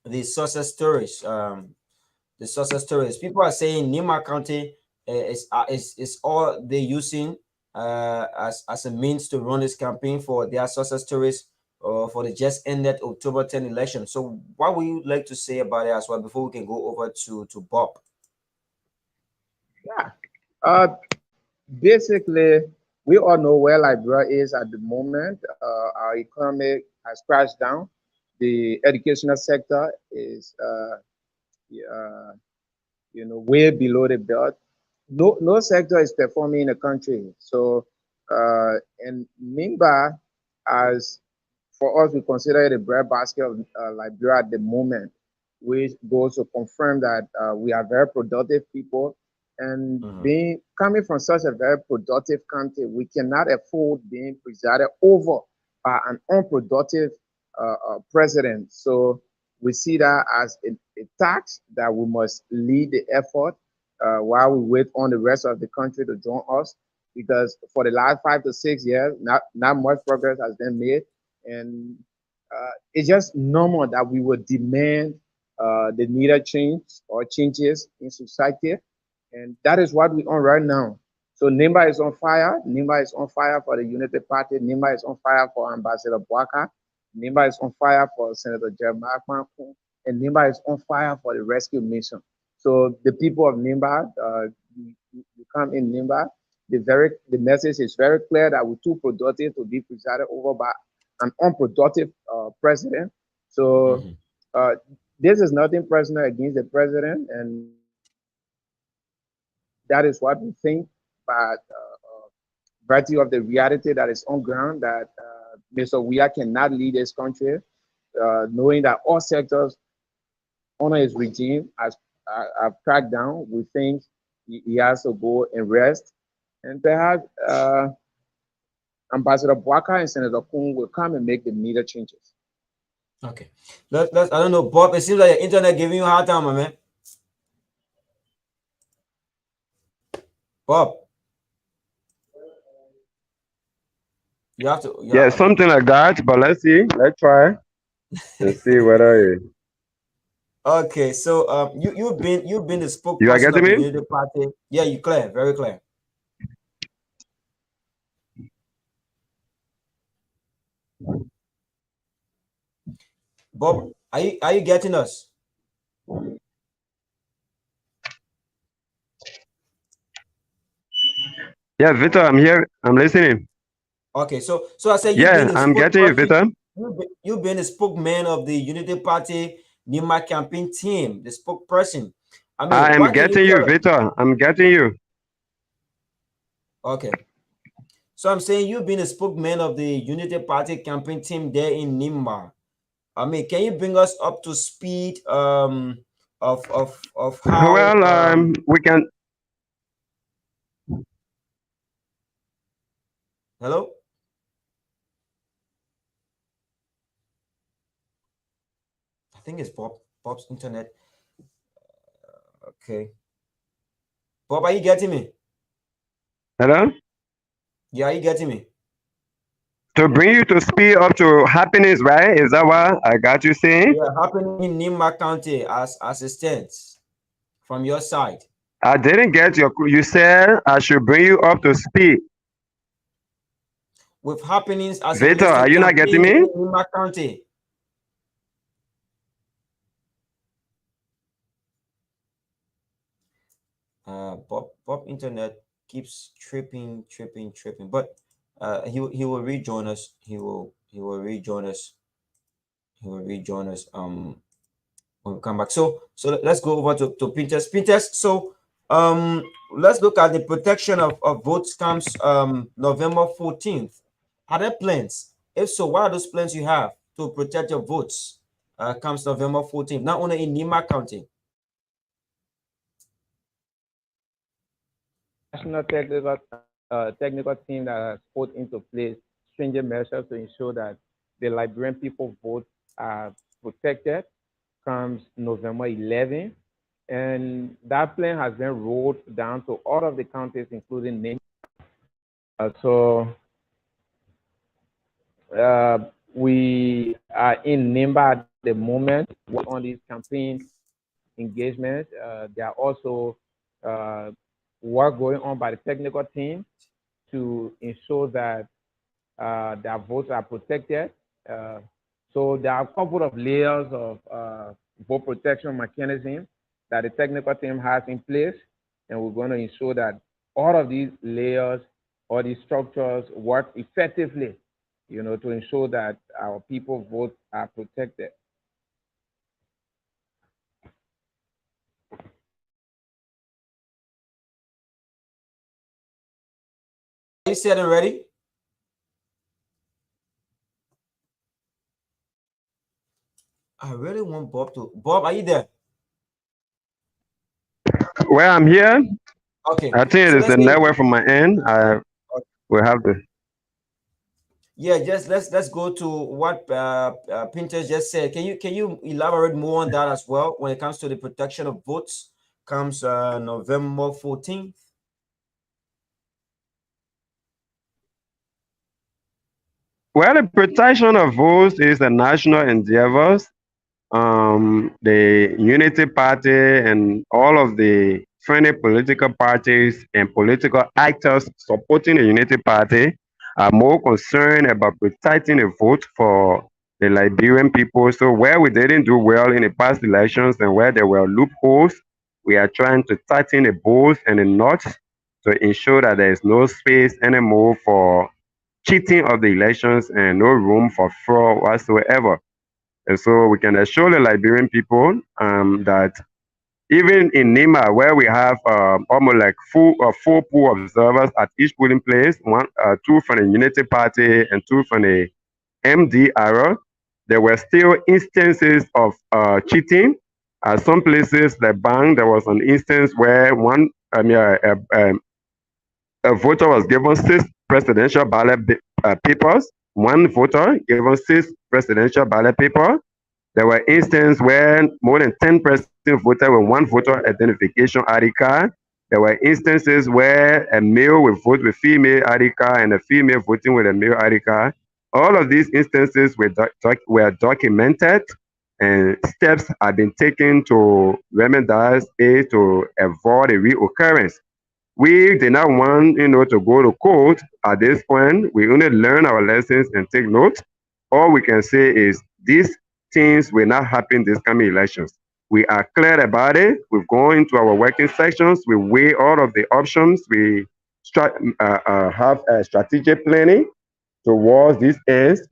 the success stories. The success stories. People are saying Nima County is all they're using as a means to run this campaign for their success stories for the just ended October 10 election. So what would you like to say about it as well before we can go over to Bob? Yeah. Basically, we all know where Liberia is at the moment. Our economy has crashed down. The educational sector is, uh, way below the belt. No sector is performing in the country. So, and Nimba, as for us, we consider it a breadbasket of Liberia at the moment, which goes to confirm that we are very productive people. And Mhm. being coming from such a very productive country, we cannot afford being presided over by an unproductive president. So we see that as a tax that we must lead the effort while we wait on the rest of the country to join us. Because for the last 5 to 6 years, not much progress has been made, and it's just normal that we would demand the needed change or changes in society, and that is what we on right now. So Nimba is on fire. Nimba is on fire for the Unity Party. Nimba is on fire for Ambassador Boaka. Nimba is on fire for Senator Jeremiah Kwanku. And Nimba is on fire for the rescue mission. So the people of Nimba, you come in Nimba. The message is very clear that we're too productive to be presided over by an unproductive president. So Mhm. uh, this is nothing personal against the president, and that is what we think. But virtue of the reality that is on ground, that Mr. Weah cannot lead this country, knowing that all sectors under his regime have cracked down, we think he has to go and rest. And perhaps Ambassador Boaka and Senator Kung will come and make the needed changes. Okay. Let's, I don't know, Bob. It seems like your internet giving you a hard time, my man. Bob, you have to, yeah, Yeah, okay. something like that. But let's see. Let's try and see whether Okay, so you've been the you are spokesperson getting of the me. Unity Party. Yeah, you clear, very clear. Bob, are you getting us? Yeah, Victor, I'm here. I'm listening. Okay, so I said you've been Yeah, the I'm getting you, spokesperson. Victor. You've been the spokesman of the Unity Party Nima campaign team, the spokesperson. I mean, I am what can you getting you, tell us? Victor. I'm getting you. Okay, so I'm saying you've been a spokesman of the Unity Party campaign team there in Nimba. I mean, can you bring us up to speed of how Well, we can. hello? I think it's Bob's internet. Okay. Bob, are you getting me? Hello. Yeah, are you getting me? To bring you to speed up to happiness, right? Is that what I got you saying? Yeah, happening in Nimba County as it stands from your side. I didn't get your. You said I should bring you up to speed. With happenings as it Victor, relates to are you not getting campaign me? in Nimba County. Bob internet keeps tripping. But he will rejoin us. He will rejoin us. He will rejoin us. When we come back. So let's go over to Pinterest. Pinterest. So let's look at the protection of votes comes November 14th. Are there plans? If so, what are those plans you have to protect your votes comes November 14th, not only in Nima County? National technical team that has put into place stringent measures to ensure that the Liberian people vote are protected comes November 11th. And that plan has been rolled down to all of the counties, including Name. So we are in NIMBA at the moment on these campaign engagement. There are also uh, work going on by the technical team to ensure that their votes are protected. Uh, so there are a couple of layers of vote protection mechanism that the technical team has in place, and we're going to ensure that all of these layers or these structures work effectively, to ensure that our people votes are protected. Are you set and ready? I really want Bob to. Bob, are you there? Well, I'm here. Okay. I think it So is let's the say network from my end. I will have to. yeah, just let's go to what Pinterest just said. Can you elaborate more on that as well when it comes to the protection of votes? Comes November 14th. Well, the protection of votes is a national endeavor. The Unity Party and all of the friendly political parties and political actors supporting the Unity Party are more concerned about protecting the vote for the Liberian people. So where we didn't do well in the past elections and where there were loopholes, we are trying to tighten the bolts and the knots to ensure that there is no space anymore for cheating of the elections and no room for fraud whatsoever. And so we can assure the Liberian people that even in Nima, where we have almost like four pool observers at each polling place, two from the Unity Party and two from the MDR, there were still instances of cheating. At some places, like Bang, there was an instance where a voter was given six presidential ballot papers. One voter given six presidential ballot papers. There were instances where more than 10 persons voted with one voter identification ID card. There were instances where a male will vote with female ID card and a female voting with a male ID card. All of these instances were documented and steps have been taken to remedize it to avoid a reoccurrence. We did not want, to go to court at this point. We only learn our lessons and take notes. All we can say is these things will not happen this coming elections. We are clear about it. We've gone into our working sections. We weigh all of the options. We have a strategic planning towards these ends.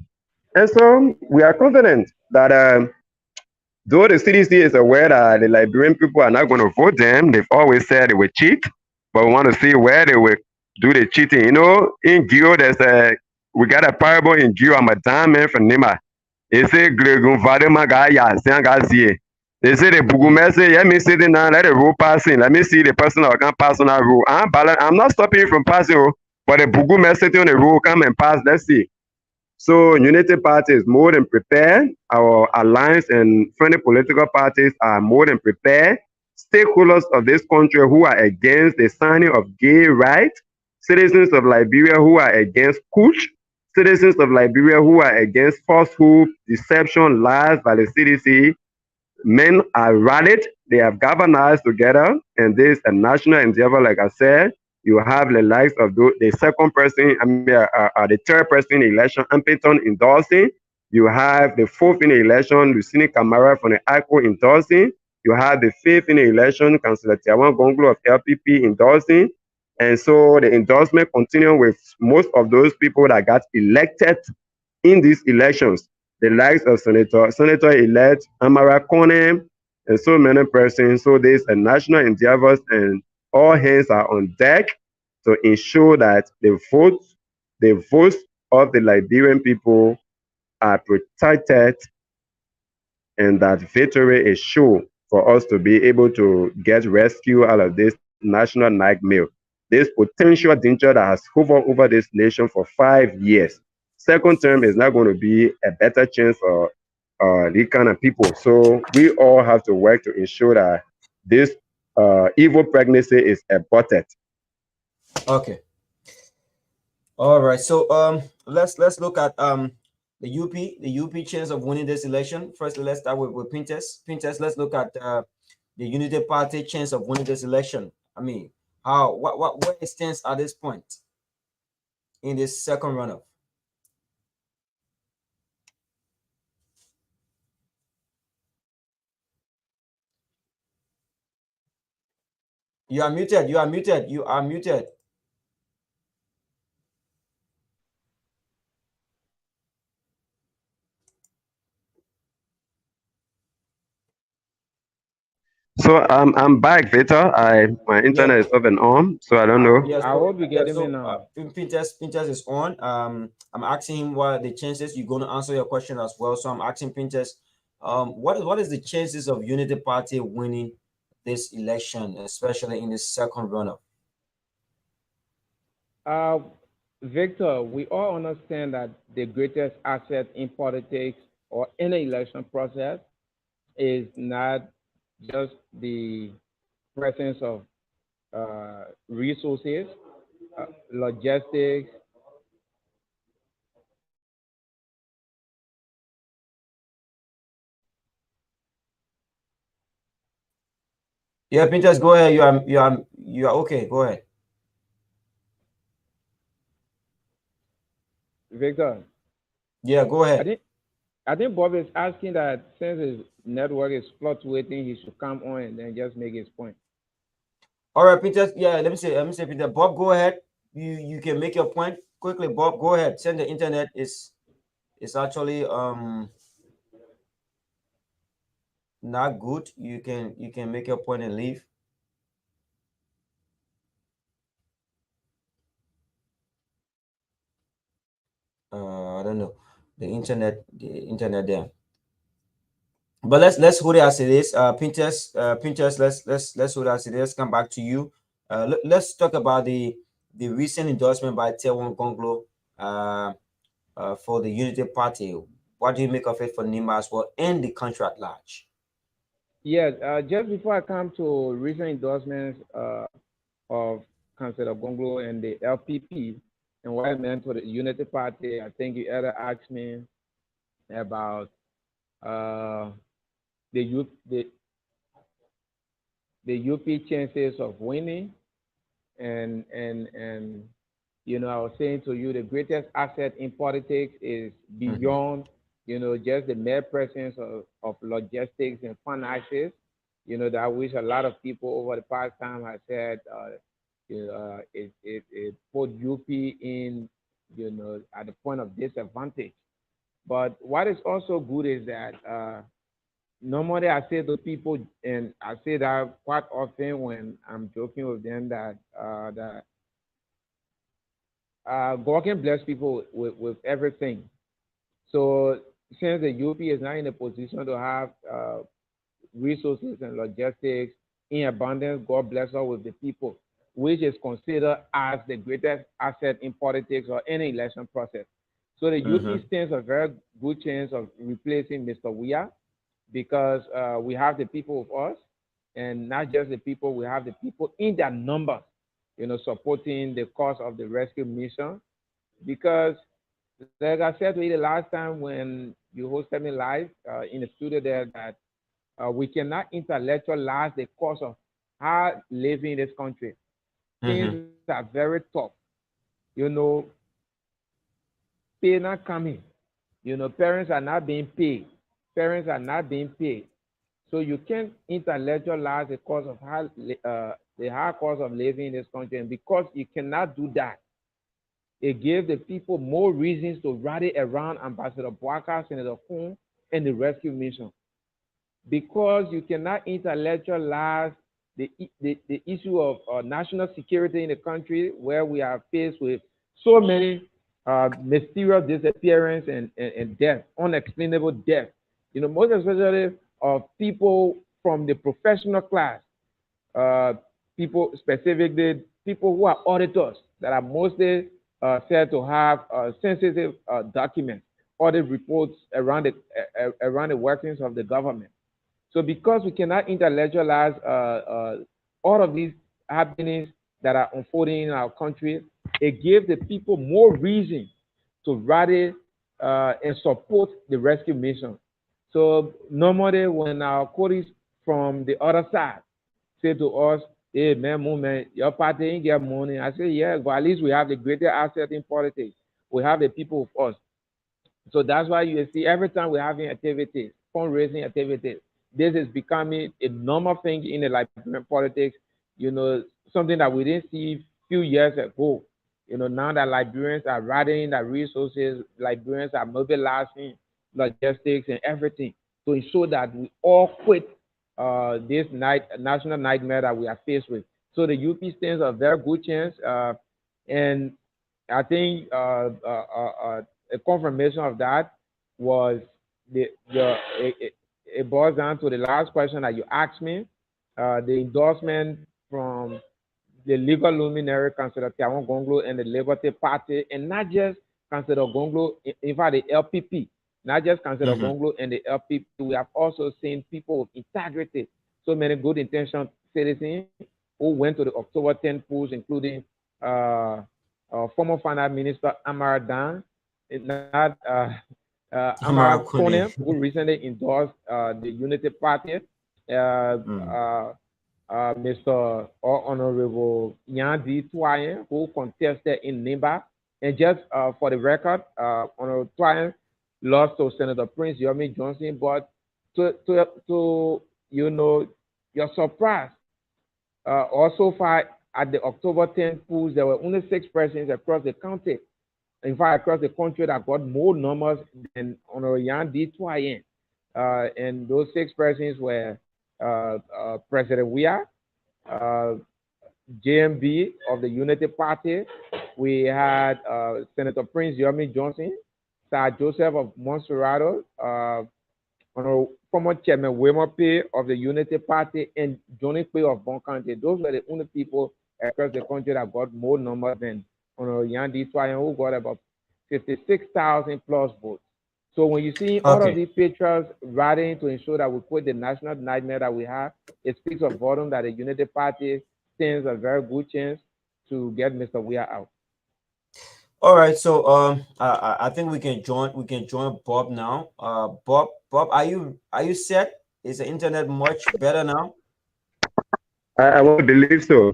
And so we are confident that though the CDC is aware that the Liberian people are not going to vote them, they've always said they will cheat, but we want to see where they will do the cheating. In Gio, we got a parable in Gio, I'm a diamond from Nima. They say, Gregun Vadema Gaya, Sangazie. They say the Bugume say, let me sit down, let the road pass in. Let me see the person that can pass on that road. I'm not stopping you from passing, but the Bugume sitting on the road, come and pass, let's see. So Unity Party is more than prepared. Our alliance and friendly political parties are more than prepared. Stakeholders of this country who are against the signing of gay rights, citizens of Liberia who are against kush, citizens of Liberia who are against falsehood, deception, lies by the CDC, men are rallied, they have galvanized together, and this is a national endeavor, like I said. You have the likes of the second person, the third person in the election, Ampleton endorsing. You have the fourth in the election, Lucini Camara from the ICO endorsing. You have the fifth in the election, Councillor Tiawan Gonglo of LPP endorsing. And so the endorsement continues with most of those people that got elected in these elections, the likes of Senator-elect Amara Kone, and so many persons. So there's a national endeavors and all hands are on deck to ensure that the votes of the Liberian people are protected and that victory is sure for us to be able to get rescue out of this national nightmare, this potential danger that has hovered over this nation for 5 years. Second term is not going to be a better chance for these kind of people. So we all have to work to ensure that this evil pregnancy is aborted. Okay. All right. So let's look at the UP chance of winning this election. First, let's start with Pinterest. Pinterest, let's look at the Unity Party chance of winning this election. I mean, where it stands at this point in this second runoff. You are muted. You are muted. You are muted. So I'm back, Victor. My Yeah. internet is up and on, so I don't know. Yeah. I So hope you yeah. get me So now. Pinterest is on. I'm asking him what are the chances. You're going to answer your question as well. So I'm asking Pinterest, what is the chances of Unity Party winning this election, especially in the second runoff? Uh, Victor, we all understand that the greatest asset in politics or any election process is not just the presence of resources, logistics, Yeah, Pinterest, go ahead. You are okay. Go ahead. Victor, Yeah, go I ahead. think I think Bob is asking that since his network is fluctuating, he should come on and then just make his point. All right, Pinterest. Yeah, let me say, Peter. Bob, go ahead. You can make your point quickly. Bob, go ahead. Send the internet is actually not good. You can make your point and leave. I don't know the internet there. But let's hold it as it is. Pinterest. Let's hold it as it is. Come back to you. Let's talk about the recent endorsement by Taiwan Gonglo for the Unity Party. What do you make of it for Nima as well and the country at large? Yes, just before I come to recent endorsements of Councillor Gonglo and the LPP and what it meant for the Unity Party, I think you ever asked me about uh, the youth, the UP chances of winning, and I was saying to you the greatest asset in politics is Mm-hmm. beyond just the mere presence of logistics and finances. That I wish a lot of people over the past time have said it put UP in at the point of disadvantage. But what is also good is that normally I say to people, and I say that quite often when I'm joking with them, that God can bless people with everything. So since the UP is not in a position to have resources and logistics in abundance, God bless us with the people, which is considered as the greatest asset in politics or any election process. So the UP Mm-hmm. stands a very good chance of replacing Mr. Weah because we have the people with us, and not just the people, we have the people in their numbers, supporting the cause of the rescue mission. Because, like I said to you the last time when you hosted me live in the studio there, that we cannot intellectualize the cause of how living in this country. Things Mm-hmm. are very tough. You know, pay not coming. Parents are not being paid. Parents are not being paid. So you can't intellectualize the cause of how the high cost of living in this country, and because you cannot do that, it gave the people more reasons to rally around Ambassador Boaka, Senator Kuhn, and the rescue mission. Because you cannot intellectualize the issue of national security in the country, where we are faced with so many mysterious disappearance and death, unexplainable death. Most especially of people from the professional class, uh, people, specifically people who are auditors that are mostly said to have sensitive documents, audit reports around the workings of the government. So because we cannot intellectualize all of these happenings that are unfolding in our country, it gives the people more reason to rally and support the rescue mission. So normally when our colleagues from the other side say to us, hey man, movement, your party ain't get money. I say, yeah, but at least we have the greater asset in politics. We have the people with us. So that's why you see every time we're having activities, fundraising activities, this is becoming a normal thing in the Liberian politics. Something that we didn't see a few years ago. Now that Liberians are rallying their resources, Liberians are mobilizing logistics and everything to ensure that we all quit this national nightmare that we are faced with. So the UP stands a very good chance, and I think a confirmation of that was it boils down to the last question that you asked me, the endorsement from the legal luminary Councillor Tiawan Gonglo and the Liberty Party, and not just Councillor Gonglo, in fact the LPP, not just Councillor Mm-hmm. Gonglo and the LPP. We have also seen people with integrity, so many good intentioned citizens who went to the October 10 polls, including uh, former Finance Minister Amara Dan, not Amara Amara Kone, Kune. who recently endorsed the Unity Party. Uh, Mm. uh, Mr. or Honorable Yandi Twain, who contested in Nimba. And just for the record, Honorable Twain lost to Senator Prince Yomi Johnson, but to you know, your surprise, also far at the October 10th polls, there were only 6 persons across the county, in fact, across the country that got more numbers than Honorable Yandi Twain. And those 6 persons were President Weah, uh, JMB of the Unity Party. We had Senator Prince Yomi Johnson, Sir Joseph of Monserrato, former Chairman Wemh of the Unity Party, and Johnny Pay of Bon County. Those were the only people across the country that got more numbers than Yandi Twain, who got about 56,000 plus votes. So when you see all of Okay. these pictures rallying to ensure that we quit the national nightmare that we have, it speaks of volume that the Unity Party stands a very good chance to get Mr. Weah out. All right. So I think we can join Bob now. Bob, are you set? Is the internet much better now? I want to believe so.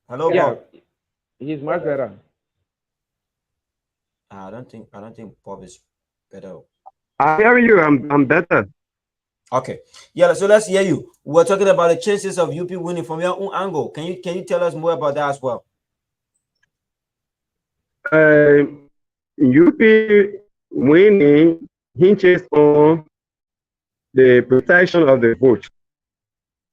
Hello, Yeah, Bob. he's much better. I don't think Bob is better. I hear you. I'm better. Okay. Yeah, so let's hear you. We're talking about the chances of UP winning from your own angle. Can you tell us more about that as well? Uh, UP winning hinges on the protection of the vote.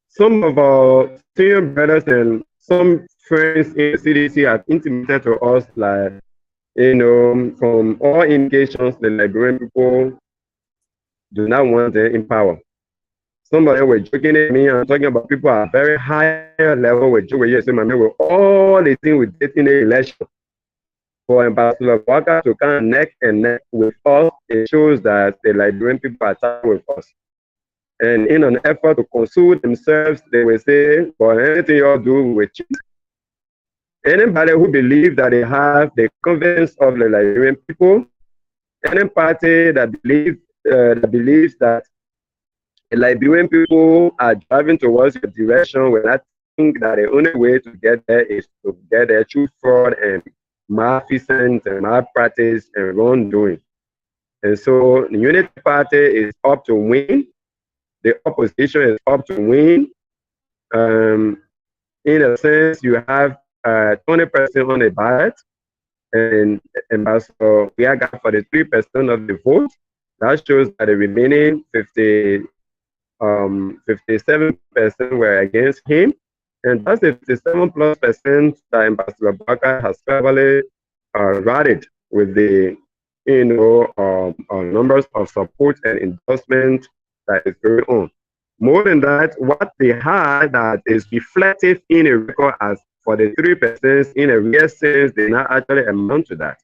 Some of our senior brothers and some friends in the CDC have intimated to us like, from all indications, the Liberian people do not want them in power. Some of them were joking at me and talking about people at very higher level with joking, yes, my man, with all the things we did in the election. For Ambassador Waka to come neck and neck with us, it shows that the Liberian people are tired with us. And in an effort to console themselves, they will say, for anything you all do, we will cheat. Anybody who believes that they have the confidence of the Liberian people, any party that believes that the Liberian people are driving towards a direction where I think that the only way to get there is to get there through fraud and malfeasance and malpractice and wrongdoing. And so the Unity Party is up to win. The opposition is up to win. In a sense, you have 20% on the ballot, and Ambassador we got 43% of the vote. That shows that the remaining 57% were against him. And that's the 57+% that Ambassador Baka has verbally rallied with the numbers of support and endorsement that is going on. More than that, what they had that is reflective in a record as for the 3% in a real sense, they not actually amount to that.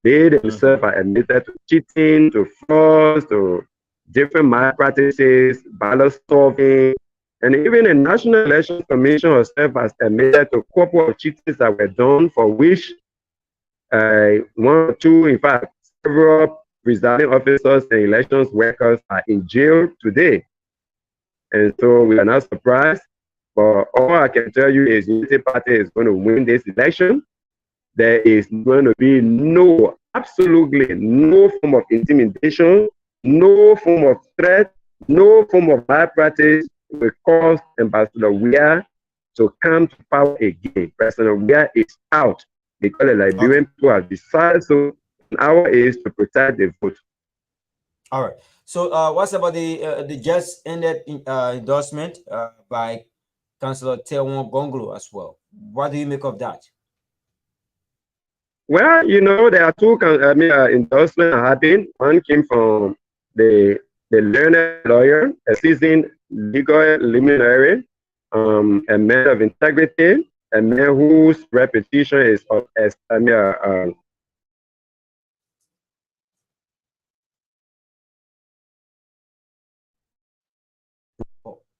They themselves are admitted to cheating, to frauds, to different malpractices, ballot stuffing, and even the National Election Commission herself has admitted to a couple of cheatings that were done, for which one or two, in fact, several presiding officers and elections workers are in jail today. And so we are not surprised. But all I can tell you is Unity Party is going to win this election. There is going to be absolutely no form of intimidation, no form of threat, no form of malpractice will cause Ambassador Weah to come to power again. President Weah is out because the Liberian people have decided so. Our is to protect the vote. All right. So what's about the just ended endorsement by Councillor Tewon Gonglo as well? What do you make of that? Well, there are two endorsements happening. One came from the learned lawyer, a seasoned legal luminary, a man of integrity, a man whose reputation is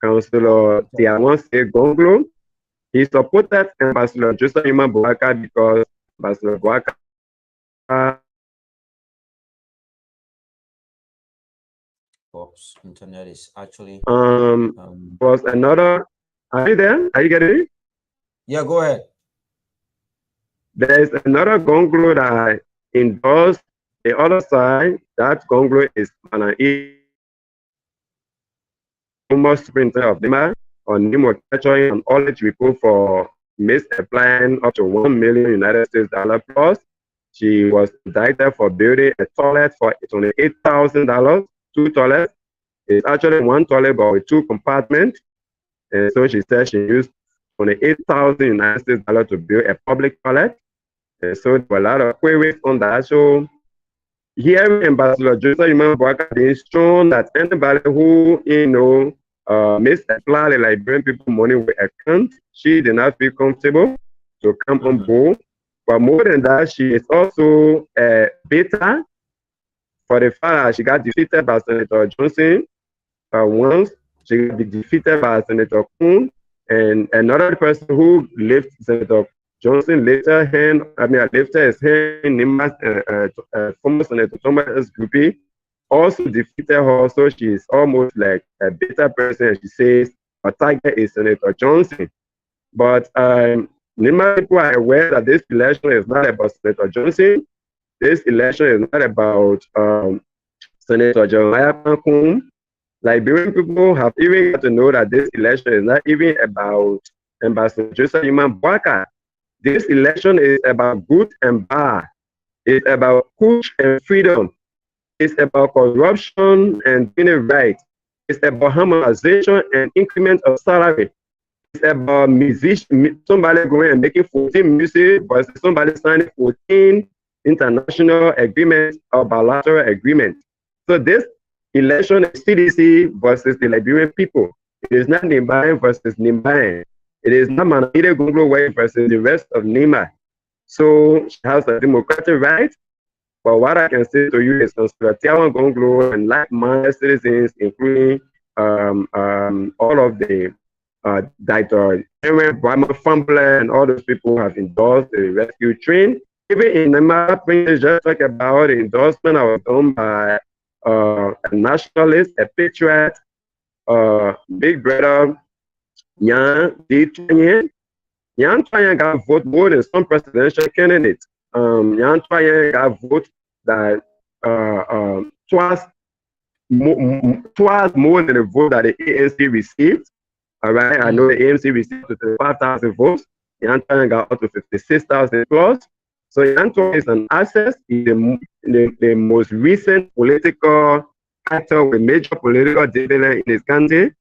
Councillor Tewon Gonglo. He supported Ambassador Joseph Boaka because Ambassador Boaka Pops, internet is actually Was another. Are you there? Are you getting it? yeah, go ahead. There is another gonglo that I endorse. The other side, that gonglo is an former superintendent of NEMA on NEMA capturing an audit report for misapplying up to 1 million United States dollar plus. She was indicted for building a toilet for $28,000, two toilets. It's actually one toilet but with two compartments. And so she said she used 28,000 United States dollars to build a public toilet. And so there were a lot of queries on that. So here Ambassador Joseph Imam being shown that anybody who, misapply the Liberian people money with account, she did not feel comfortable to come on board. But more than that, she is also bitter for the fact that she got defeated by Senator Johnson once. She got defeated by Senator Kuhn, and another person who left Senator Johnson lifted his hand in Nima's former Senator Thomas Groupie, also defeated her. So she is almost like a bitter person. She says her target is Senator Johnson. But Nima people are aware that this election is not about Senator Johnson. This election is not about Senator Jeremiah Pankum. Liberian people have even got to know that this election is not even about Ambassador Joseph Iman Bwaka. This election is about good and bad. It's about push and freedom. It's about corruption and doing it right. It's about harmonization and increment of salary. It's about somebody going and making 14 music, but somebody signing 14 international agreements or bilateral agreements. So this election is CDC versus the Liberian people. It is not Nimbayan versus Nimbayan. It is not Manamide Gunglo Way versus the rest of Nima. So she has a democratic right. But what I can say to you is Tiawan Gonglo and like-minded citizens, including all of the Dr. Aaron Brahma Fumbler and all those people who have endorsed the rescue train. Even in the map, just talk about the endorsement I was done by a nationalist, a patriot, big brother, Yan Twayen. Yan Twayen got vote more than some presidential candidates. Yan Twayen got vote that twice more than the vote that the ANC received. All right, I know the ANC received 5,000 votes. Yan Twayen got up to 56,000 plus. So Yan Twayen is an access. He's the most recent political actor with major political dividend in his country.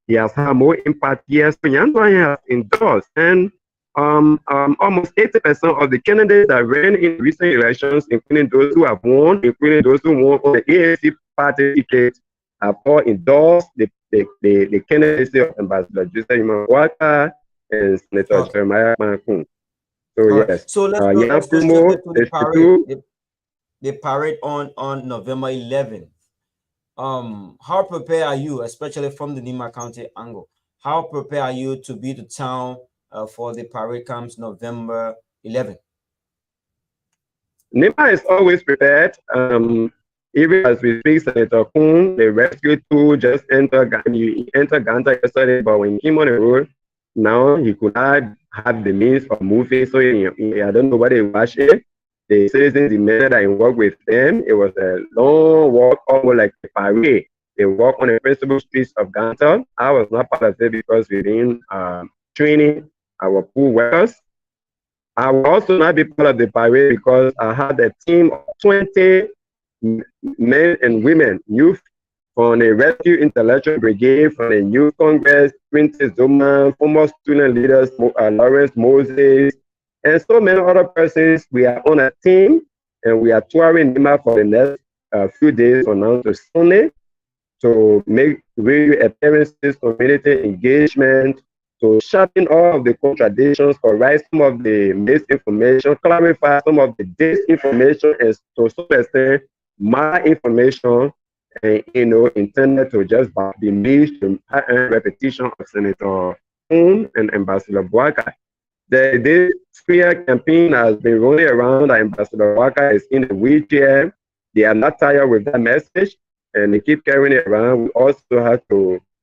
He has had more impact here. So Yan Twayen has endorsed, and almost 80% of the candidates that ran in recent elections, including those who have won, including those who won on the ANC party ticket, have all endorsed the candidacy of Ambassador Joseph Imam and Senator Jeremiah Mankun. So yes, so let's go straight to the parade. The parade on November 11th. How prepared are you, especially from the Nima County angle? How prepared are you to be the town for the parade comes November 11th? Nima is always prepared. Even as we speak, Senator Kuhn, the rescue tool just entered Ganta yesterday, but when he came on the road, now he could not have the means of moving, so I don't know what they watched it. The citizens demanded that I work with them. It was a long walk, almost like a parade. They walk on the principal streets of Ganta. I was not part of it because we didn't training our pool workers. I will also not be part of the parade because I had a team of 20 men and women, youth, from the Rescue Intellectual Brigade, from the Youth Congress, Princess Zoma, former student leaders, Lawrence Moses, and so many other persons. We are on a team, and we are touring Nima for the next few days from now to Sunday to make radio appearances, community engagement, to sharpen all of the contradictions, correct some of the misinformation, clarify some of the disinformation, and to some extent, malinformation, and intended to just diminish the repetition of Senator Kuhn and Ambassador Bwaka. This spear campaign has been rolling around that Ambassador Bwaka is in a wheelchair. They are not tired with that message. and they keep carrying it around.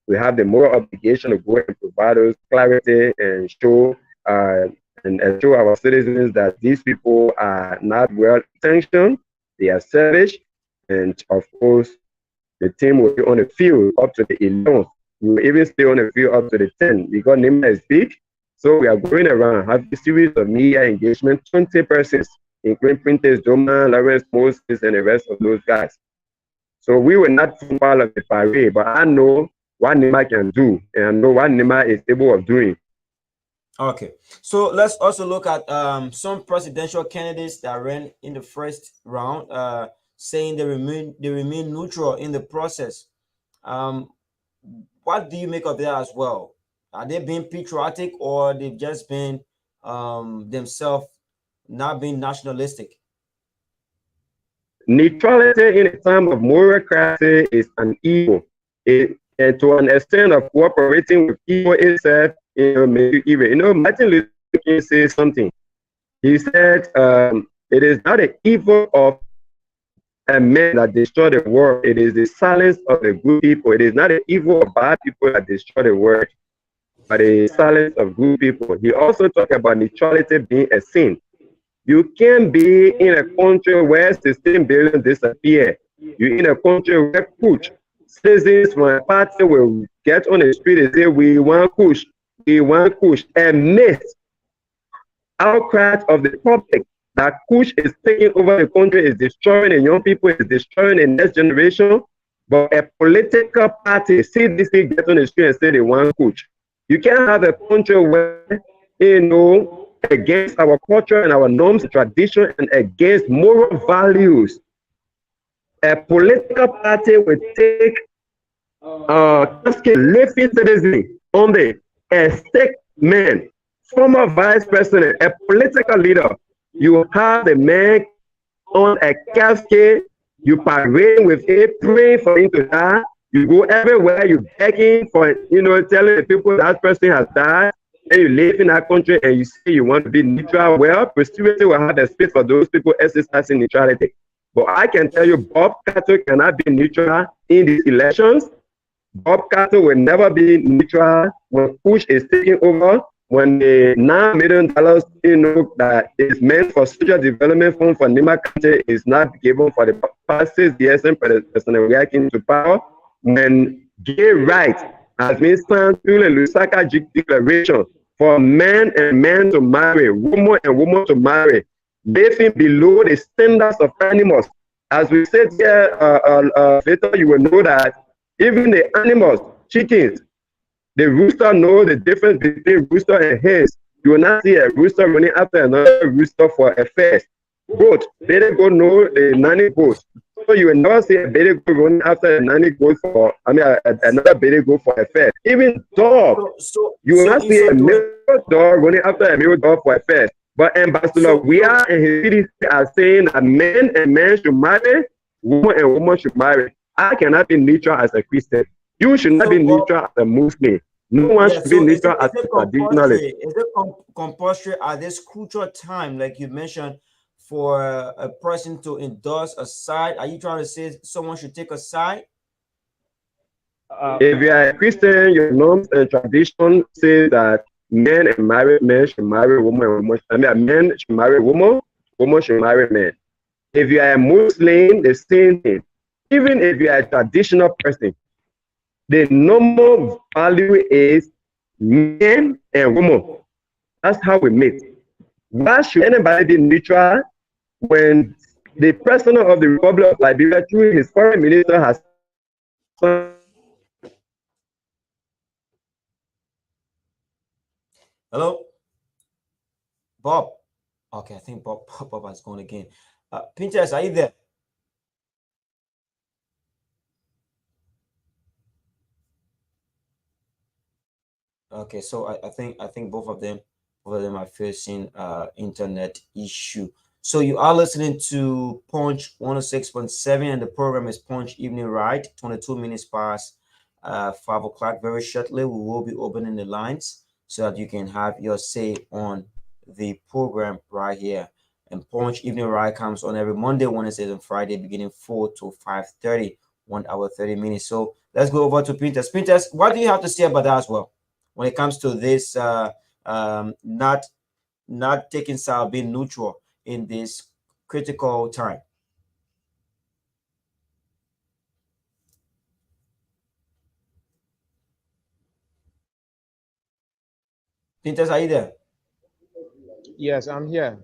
We have the moral obligation to go and provide those clarity and show and assure our citizens that these people are not well intentioned, they are selfish, and of course the team will be on the field up to the 11th. We will even stay on the field up to the 10th because Nema is big. So we are going around having a series of media engagement, 20 persons, including Printers, Doma, Lawrence Moses, and the rest of those guys. So we were not part of the parade, but I know what Nema can do, and I know what Nema is able of doing. Okay, so let's also look at some presidential candidates that ran in the first round, saying they remain neutral in the process. What do you make of that as well? Are they being patriotic, or they've just been themselves not being nationalistic? Neutrality in a time of morocracy is an evil. And to an extent of cooperating with evil itself, make you evil. Martin Luther King says something. He said, it is not the evil of a man that destroy the world. It is the silence of the good people. It is not the evil of bad people that destroy the world, but the silence of good people. He also talked about neutrality being a sin. You can be in a country where 16 billion disappear. You're in a country where push. Citizens from a party will get on the street and say, we want push, and miss outcries of the public that push is taking over the country, is destroying the young people, is destroying the next generation. But a political party, CDC, get on the street and say they want push. You can't have a country where, against our culture and our norms and tradition and against moral values, a political party will take living citizen on a sick man, former vice president, a political leader. You have the man on a casket, you parade with it, praying for him to die. You go everywhere, you begging for, telling the people that person has died, and you live in that country and you say you want to be neutral. Well, Christianity will have a space for those people exercising neutrality. But I can tell you, Bob Carter cannot be neutral in these elections. Bob Carter will never be neutral when push is taking over, when the $9 million, that is meant for social development fund for Nema County is not given for the past 6 years and President reacting to power, when gay rights has been signed through the Lusaka Declaration for men and men to marry, women and women to marry, living below the standards of animals. As we said here later, you will know that even the animals, chickens, the rooster knows the difference between rooster and hens. You will not see a rooster running after another rooster for a fast. Goat, baby goat know the nanny goat. So you will never see a baby goat running after a nanny goat another baby goat for a fast. Even dog, you will not see a male dog running after a male dog for a fast. But Ambassador Wemh and his CDC are saying that men and men should marry, women and women should marry. I cannot be neutral as a Christian. You should not be neutral as a Muslim. No one should be neutral as a traditionalist. Is it compulsory at this crucial time, like you mentioned, for a person to endorse a side? Are you trying to say someone should take a side? If you are a Christian, your norms and tradition say that men and married men should marry women, men should marry women, women should marry men. If you are a Muslim, the same thing. Even if you are a traditional person, the normal value is men and women. That's how we meet. Why should anybody be neutral when the president of the Republic of Liberia, through his foreign minister, has Hello, Bob. Okay, I think Bob has gone again. Pinterest, are you there? Okay, so I think both of them are facing internet issue. So you are listening to Punch 106.7, and the program is Punch Evening Ride. 22 minutes past 5 o'clock. Very shortly, we will be opening the lines so that you can have your say on the program right here. And Punch Evening Ride comes on every Monday, Wednesday, and Friday, beginning 4 to 5:30. 1 hour 30 minutes. So let's go over to Printers. Printers, what do you have to say about that as well when it comes to this not taking side, being neutral in this critical time? Printers, are you there? Yes, I'm here.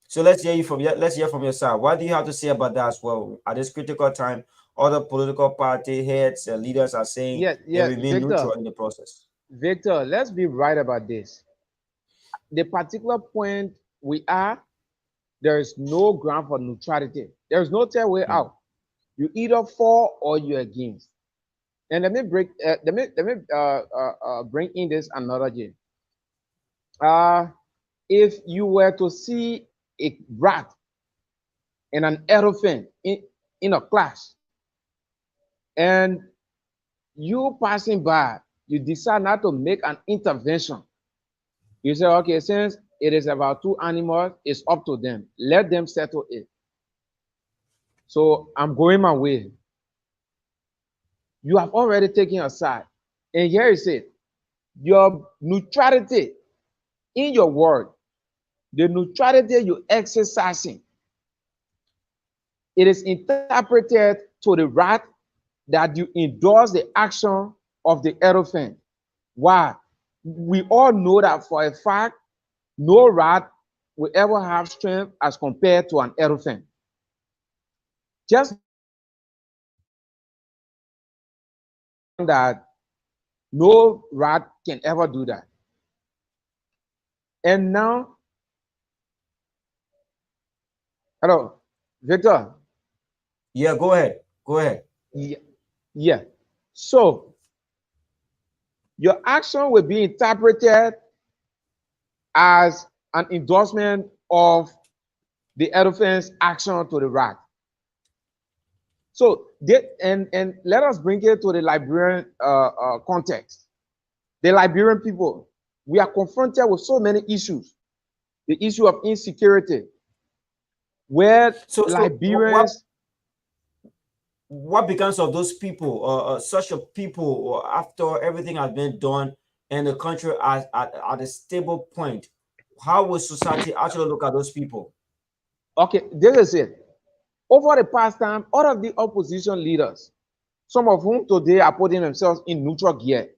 So let's hear from your side. What do you have to say about that as well? At this critical time, other political party heads and leaders are saying Yes, they yes, remain Victor. neutral in the process. Victor, let's be right about this. The particular point we are, there is no ground for neutrality. There is no third way Mm. out. You either for or you're against. And let me bring in this analogy. Uh, if you were to see a rat and an elephant in a class, and you passing by, you decide not to make an intervention. You say, okay, since it is about two animals, it's up to them. Let them settle it. So I'm going my way. You have already taken a side. And here is it. Your neutrality in your word, the neutrality you exercising, it is interpreted to the right that you endorse the action of the elephant. Why? We all know that for a fact, no rat will ever have strength as compared to an elephant. Just that no rat can ever do that. And now, hello, Victor. Yeah, go ahead. Go ahead. Yeah, yeah. So your action will be interpreted as an endorsement of the elephant's action to the rat. So and let us bring it to the Liberian context. The Liberian people, we are confronted with so many issues. The issue of insecurity, where So Liberians, what becomes of those people, such a people, or after everything has been done and the country at a stable point? How will society actually look at those people? okay, this is it. Over the past time, all of the opposition leaders, some of whom today are putting themselves in neutral gear,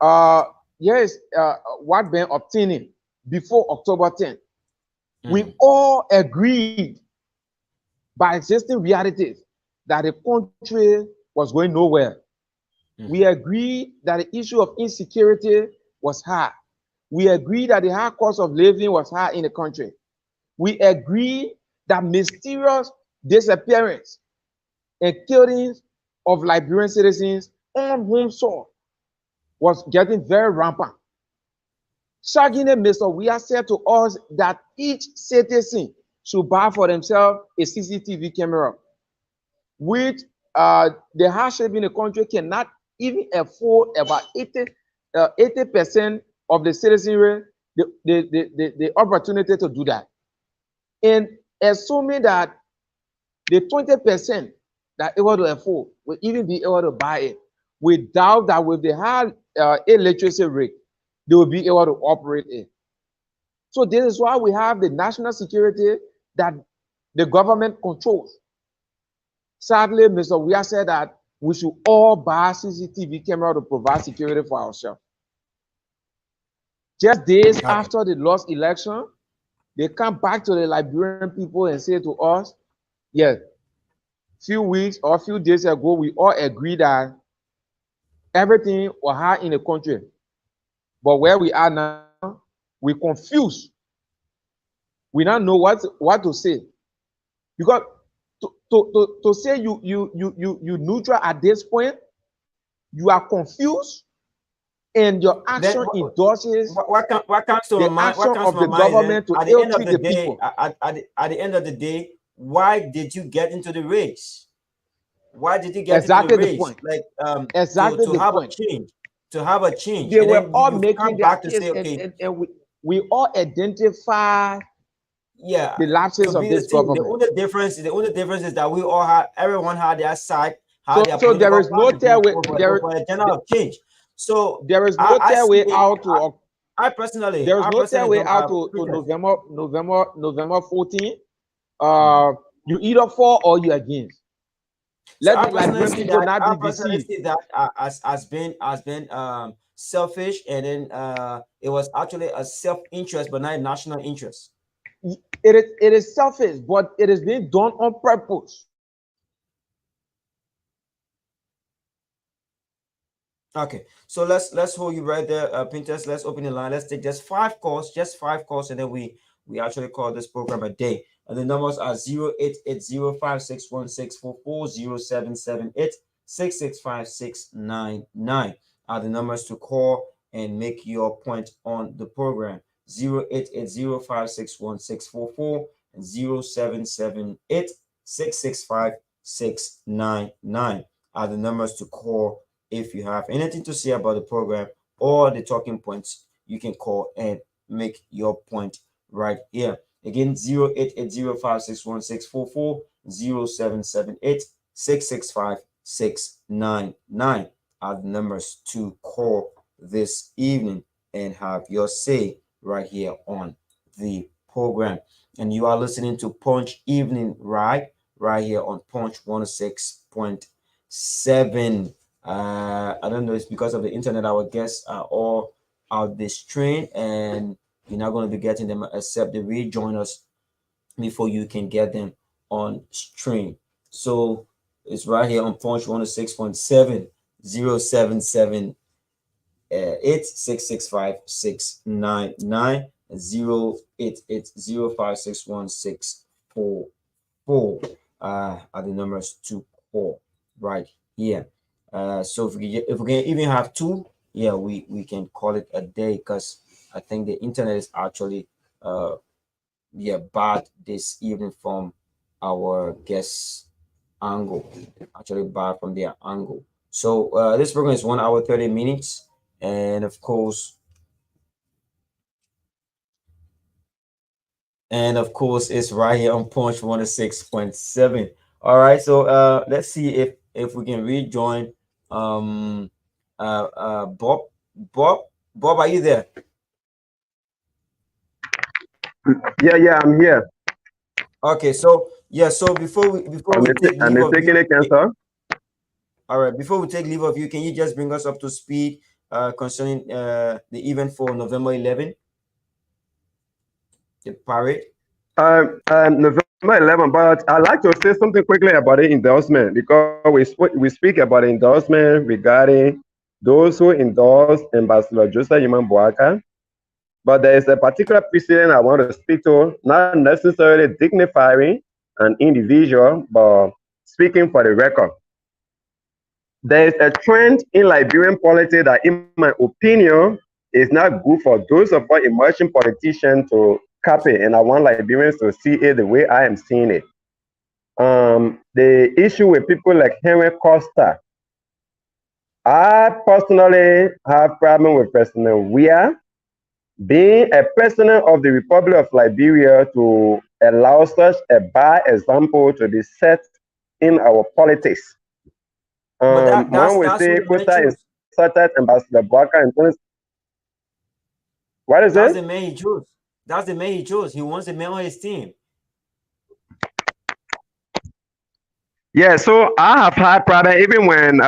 uh, yes, what been obtaining before October 10th. We all agreed by existing realities that the country was going nowhere. We agreed that the issue of insecurity was high. We agreed that the high cost of living was high in the country. We agreed that mysterious disappearance and killings of Liberian citizens on home soil was getting very rampant. Sagine Mr. We have said to us that each citizen should buy for themselves a CCTV camera, which the hardship in the country cannot even afford about 80% of the citizenry the opportunity to do that. And assuming that the 20% that able to afford will even be able to buy it, we doubt that with the high illiteracy rate, they will be able to operate it. So this is why we have the national security that the government controls. Sadly, Mr. Weah said that we should all buy CCTV camera to provide security for ourselves. Just days Okay. after the lost election, they come back to the Liberian people and say to us, yes, few weeks or a few days ago, we all agreed that everything was high in the country. But where we are now, we confused. We don't know what to say. Because to say you neutral at this point, you are confused, and your Then action endorses what comes to my the mind? What action comes to of my the mind then? government to At the ill end of treat the the day, people. at the end of the day, why did you get into the race? Why did you get into the Exactly the race? point. Like Exactly to the have a point. change, to have a change, They and were then all you making come their back to case, say, and, okay, and we all identify yeah, the to lapses of be the this team. government. The only difference is that we all had everyone had their side, had So their so there political is no party tell way for a agenda of change. So there is no I tell see way it. out to Personally, there is no tell way don't out to protest. November 14. Mhm. You either for or you against. So Let the Liberian people not I be personally deceived. see that has been selfish, and then it was actually a self interest, but not a national interest. It is selfish, but it is being done on purpose. Okay, so let's hold you right there, Pinterest. Let's open the line. Let's take just 5 calls, and then we actually call this program a day. And the numbers are 0880561644, 0778 are the numbers to call and make your point on the program. 0880561644 and 0778 are the numbers to call. If you have anything to say about the program or the talking points, you can call and make your point right here. Again, 0880561644, 0778 are the numbers to call this evening and have your say right here on the program. And you are listening to Punch Evening right here on Punch 106.7. I don't know, it's because of the internet. Our guests are all out this train, and you're not going to be getting them except they rejoin us before you can get them on stream. So it's right here on Punch 106.7, 077 8665699 088056164 are the numbers to call right here. So if we can even have two, yeah, we can call it a day, because I think the internet is actually yeah, bad this evening from our guest angle, actually bad from their angle. So this program is 1 hour 30 minutes, and of course it's right here on Punch 106.7. All right, so let's see if we can rejoin Bob. Bob, are you there? Yeah, I'm here. Okay, so yeah, so before we take I'm leave of you, mistakenly cancer. all right, before we take leave of you, can you just bring us up to speed concerning the event for November 11th, the parade? November 11, but I'd like to say something quickly about the endorsement, because we speak about the endorsement regarding those who endorse Ambassador Joseph Human Boaka. But there is a particular precedent I want to speak to, not necessarily dignifying an individual, but speaking for the record. There is a trend in Liberian politics that, in my opinion, is not good for those of us emerging politicians to copy, and I want Liberians to see it the way I am seeing it. The issue with people like Henry Costa, I personally have problem with President Weah being a president of the Republic of Liberia to allow such a bad example to be set in our politics. But One will that's who say the man Costa chose. insulted Ambassador Boaka and what is That's it? the man he chose. That's the man he chose. He wants the man on his team. Yeah, so I have had problem even when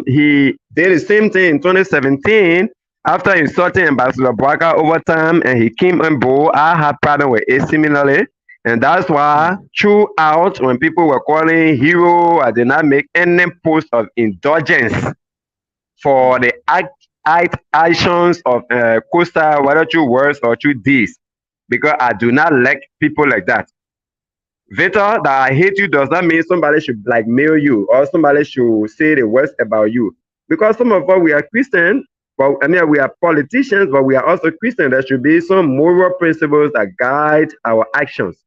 he did the same thing in 2017 after insulting Ambassador Boaka over time and he came on board. I had problem with it similarly. And that's why Mhm. throughout when people were calling hero, I did not make any post of indulgence for Mhm. the actions of Costa, whether through words or through deeds, because I do not like people like that. Victor, that I hate you does not mean somebody should blackmail you or somebody should say the worst about you. Because some of us, we are Christian, but I mean, we are politicians, but we are also Christian. There should be some moral principles that guide our actions.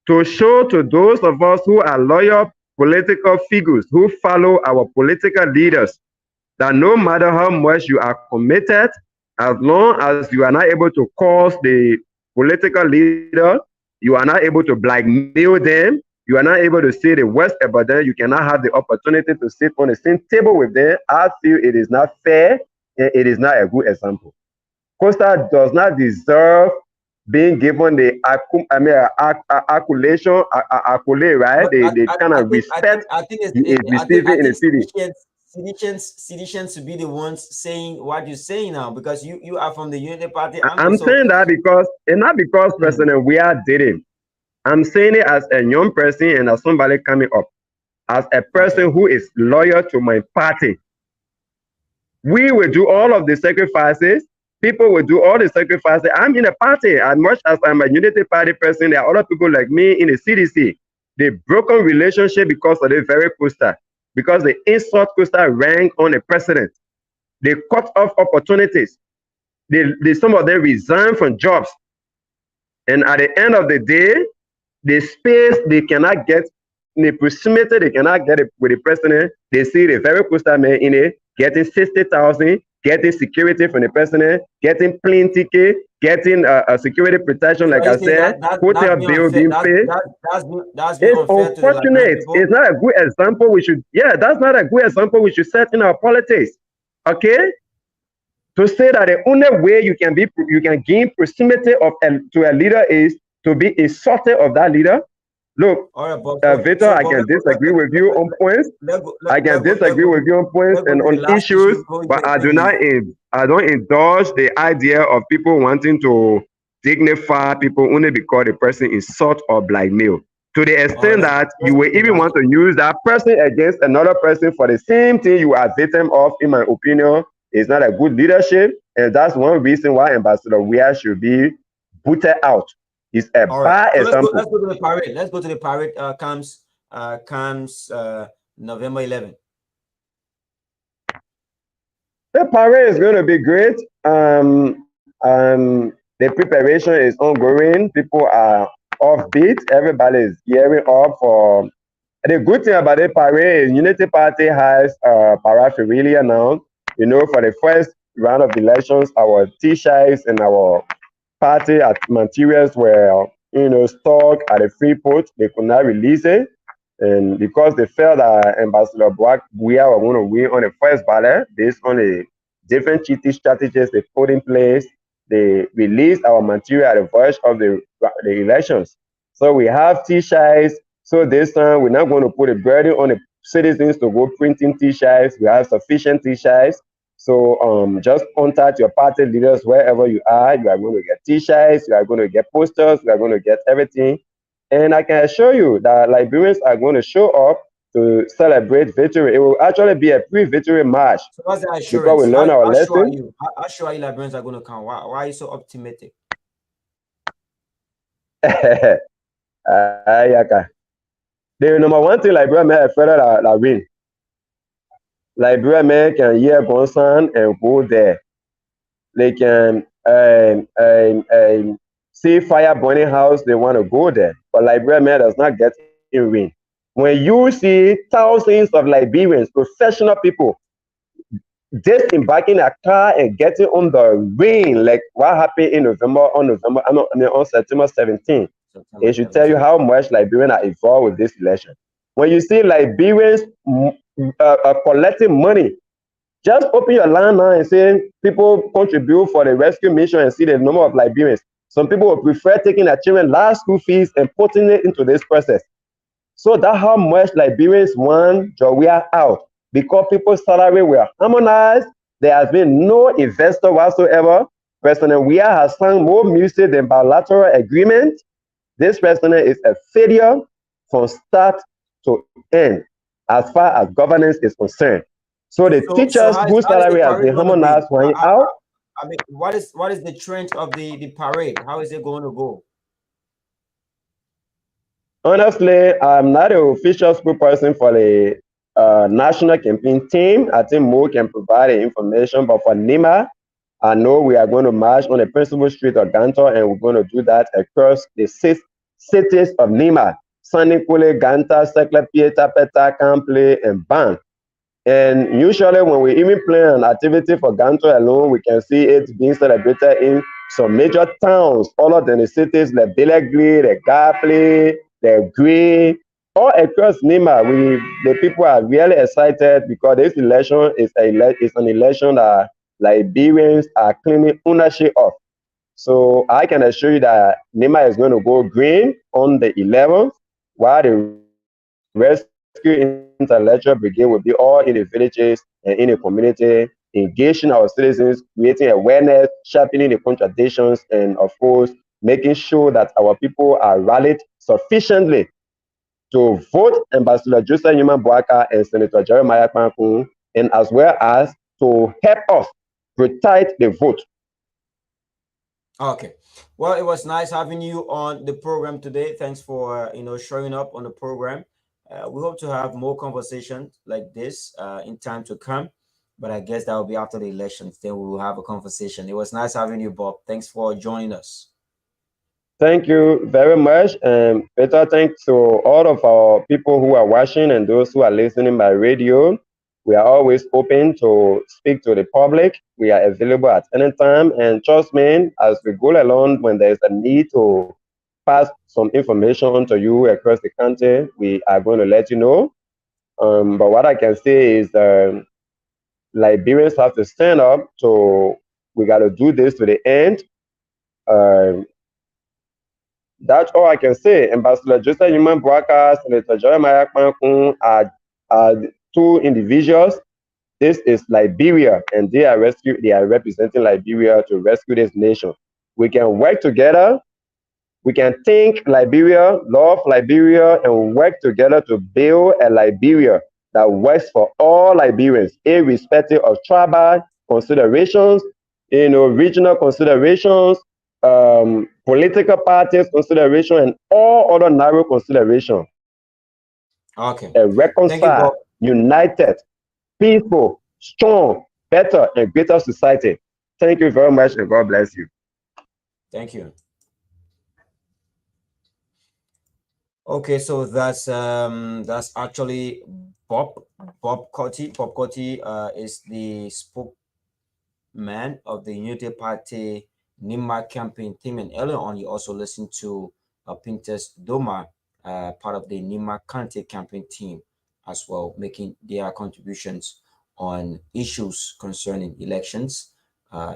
To show to those of us who are loyal political figures, who follow our political leaders, that no matter how much you are committed, as long as you are not able to cause the political leader, You are not able to blackmail them. You are not able to say the worst about them. You cannot have the opportunity to sit on the same table with them. I feel it is not fair and it is not a good example. Costa does not deserve being given the accolade, right? But The kind of respect I think he is I receiving in the think city. Seditians should be the ones saying what you're saying now, because you are from the Unity Party angle. I'm So saying that because, and not because mm, President we are dating. I'm saying it as a young person and as somebody coming up, as a person okay. who is loyal to my party. We will do all of the sacrifices. People will do all the sacrifices. I'm in a party. As much as I'm a Unity Party person, there are other people like me in the CDC. The broken relationship because of the very Costa, because the insult Costa rank on the president. They cut off opportunities. Some of them resign from jobs. And at the end of the day, the space they cannot get, the proximity they cannot get it with the president, they see the very Costa man in it, getting 60,000, getting security from the president, getting plane ticket, getting a security protection, So like are you I saying said, that's hotel being bill unfair? being paid. That's being It's unfair to the Liberian unfortunate. It's people. not a good example. We should, yeah, that's not a good example we should set in our politics. Okay? To say that the only way you can gain proximity to a leader is to be a sorter of that leader. Look, All right, but Victor, I can disagree with you on points. I can disagree with you on points let's go and to the on last issues, issue. Go with but the leave. I don't indulge the idea of people wanting to dignify people only because the person insult or blackmail. To the All right, extent that let's you go will to the even last want to use that person against another person for the same thing you are victim of, in my opinion, is not a good leadership. And that's one reason why Ambassador Weah should be booted out. It's a All right, bad so example. let's go to the parade. Let's go to the parade. Comes November 11th. The parade is going to be great. The preparation is ongoing. People are offbeat. Everybody is gearing up for. The good thing about the parade is Unity Party has paraphernalia now. You know, for the first round of elections, our T-shirts and our party materials were, stock at the free port. They could not release it. And because they felt that Ambassador Buia were going to win on the first ballot based on the different cheating strategies they put in place, they released our material at the verge of the elections. So we have T-shirts. So this time we're not going to put a burden on the citizens to go printing T-shirts. We have sufficient T-shirts. So just contact your party leaders wherever you are. You are going to get T-shirts, you are going to get posters, you are going to get everything. And I can assure you that Liberians are going to show up to celebrate victory. It will actually be a pre-victory march So what's the because we assurance? learn our How sure are lesson. you? How sure are you Liberians are going to come? Why are you so optimistic? Yaka. The number one thing Liberia may have further that win. Liberia men can hear concern and go there. They can see fire burning house, they want to go there. But Liberia man does not get in win. When you see thousands of Liberians, professional people, disembarking a car and getting on the ring, like what happened in on September 17th, September it should tell you 17th. how much Liberians are involved with this election. When you see Liberians collecting money, just open your line now and say people contribute for the rescue mission and see the number of Liberians. Some people will prefer taking their children last school fees and putting it into this process. So that's how much Liberians want Jawia out, because people's salary were harmonized. There has been no investor whatsoever. President Weah has sung more music than bilateral agreement. This president is a failure from start to end as far as governance is concerned. So the So teachers whose how is the salary has parade been going to be? harmonized went out. I mean, what is the trend of the parade? How is it going to go? Honestly, I'm not an official spokesperson for the national campaign team. I think Mo can provide the information, but for NIMA, I know we are going to march on the principal street of Gantor, and we're going to do that across the 6 cities of NIMA: Sanikule, Ganta, Sekle, Pieta, Peta, Kample, and Ban. And usually when we even plan an activity for Ganto alone, we can see it being celebrated in some major towns, all of the cities like Belegri, the Gapley, the Gray, all across Nima. The people are really excited because this election is an election that Liberians are claiming ownership of. So I can assure you that Nima is going to go green on the 11th, while the Rescue Intellectual Brigade will be all in the villages and in the community, engaging our citizens, creating awareness, sharpening the contradictions, and of course, making sure that our people are rallied sufficiently to vote Ambassador Joseph Newman Boaka and Senator Jeremiah Kpankun, and as well as to help us protect the vote. Okay. Well, it was nice having you on the program today. Thanks for showing up on the program. We hope to have more conversations like this in time to come. But I guess that will be after the elections. Then we will have a conversation. It was nice having you, Bob. Thanks for joining us. Thank you very much. And better thanks to all of our people who are watching and those who are listening by radio. We are always open to speak to the public. We are available at any time. And trust me, as we go along, when there is a need to pass some information to you across the country, we are going to let you know. But what I can say is Liberians have to stand up. So we got to do this to the end. Um, That's all I can say. Ambassador Joseph Human Broadcast, Senator Jeremiah Kpankun are two individuals. This is Liberia, and they are representing Liberia to rescue this nation. We can work together. We can think Liberia, love Liberia, and work together to build a Liberia that works for all Liberians, irrespective of tribal considerations, regional considerations, political parties consideration, and all other narrow considerations. Okay. A Thank you, reconciled, Bob. united, peaceful, strong, better, and greater society. Thank you very much, and God bless you. Thank you. Okay, so that's actually Bob Bob Cotty. Bob Cotty is the spokesman of the Unity Party Nima campaign team, and earlier on you also listened to Pinter's Doma, part of the Nima County campaign team as well, making their contributions on issues concerning elections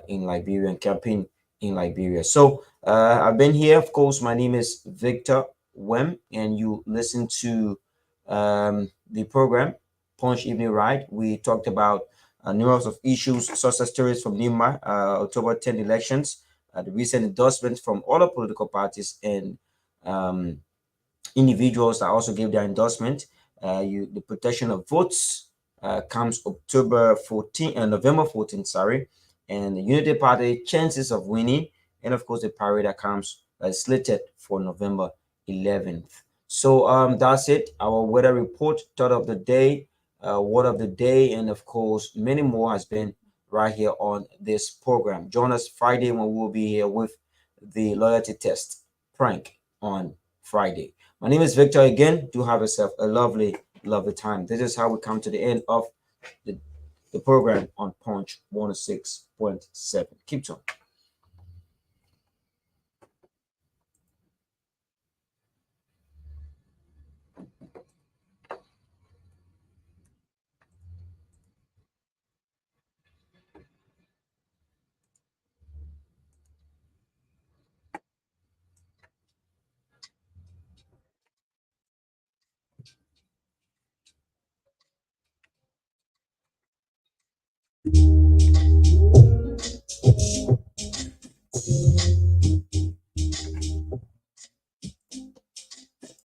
in Liberia and campaign in Liberia. So I've been here. Of course, my name is Victor Wemh, and you listen to the program Punch Evening Ride. We talked about numerous of issues, success stories from Nima, October 10 elections, the recent endorsements from other political parties and um, individuals that also gave their endorsement. The protection of votes comes October 14 and November 14th, sorry, and the Unity Party chances of winning, and of course the parade that comes slated for November 11th. So that's it. Our weather report, thought of the day, word of the day, and of course many more has been right here on this program. Join us Friday when we'll be here with the loyalty test prank on Friday. My name is Victor again. Do have yourself a lovely, lovely time. This is how we come to the end of the, the program on Punch 106.7. Keep talking.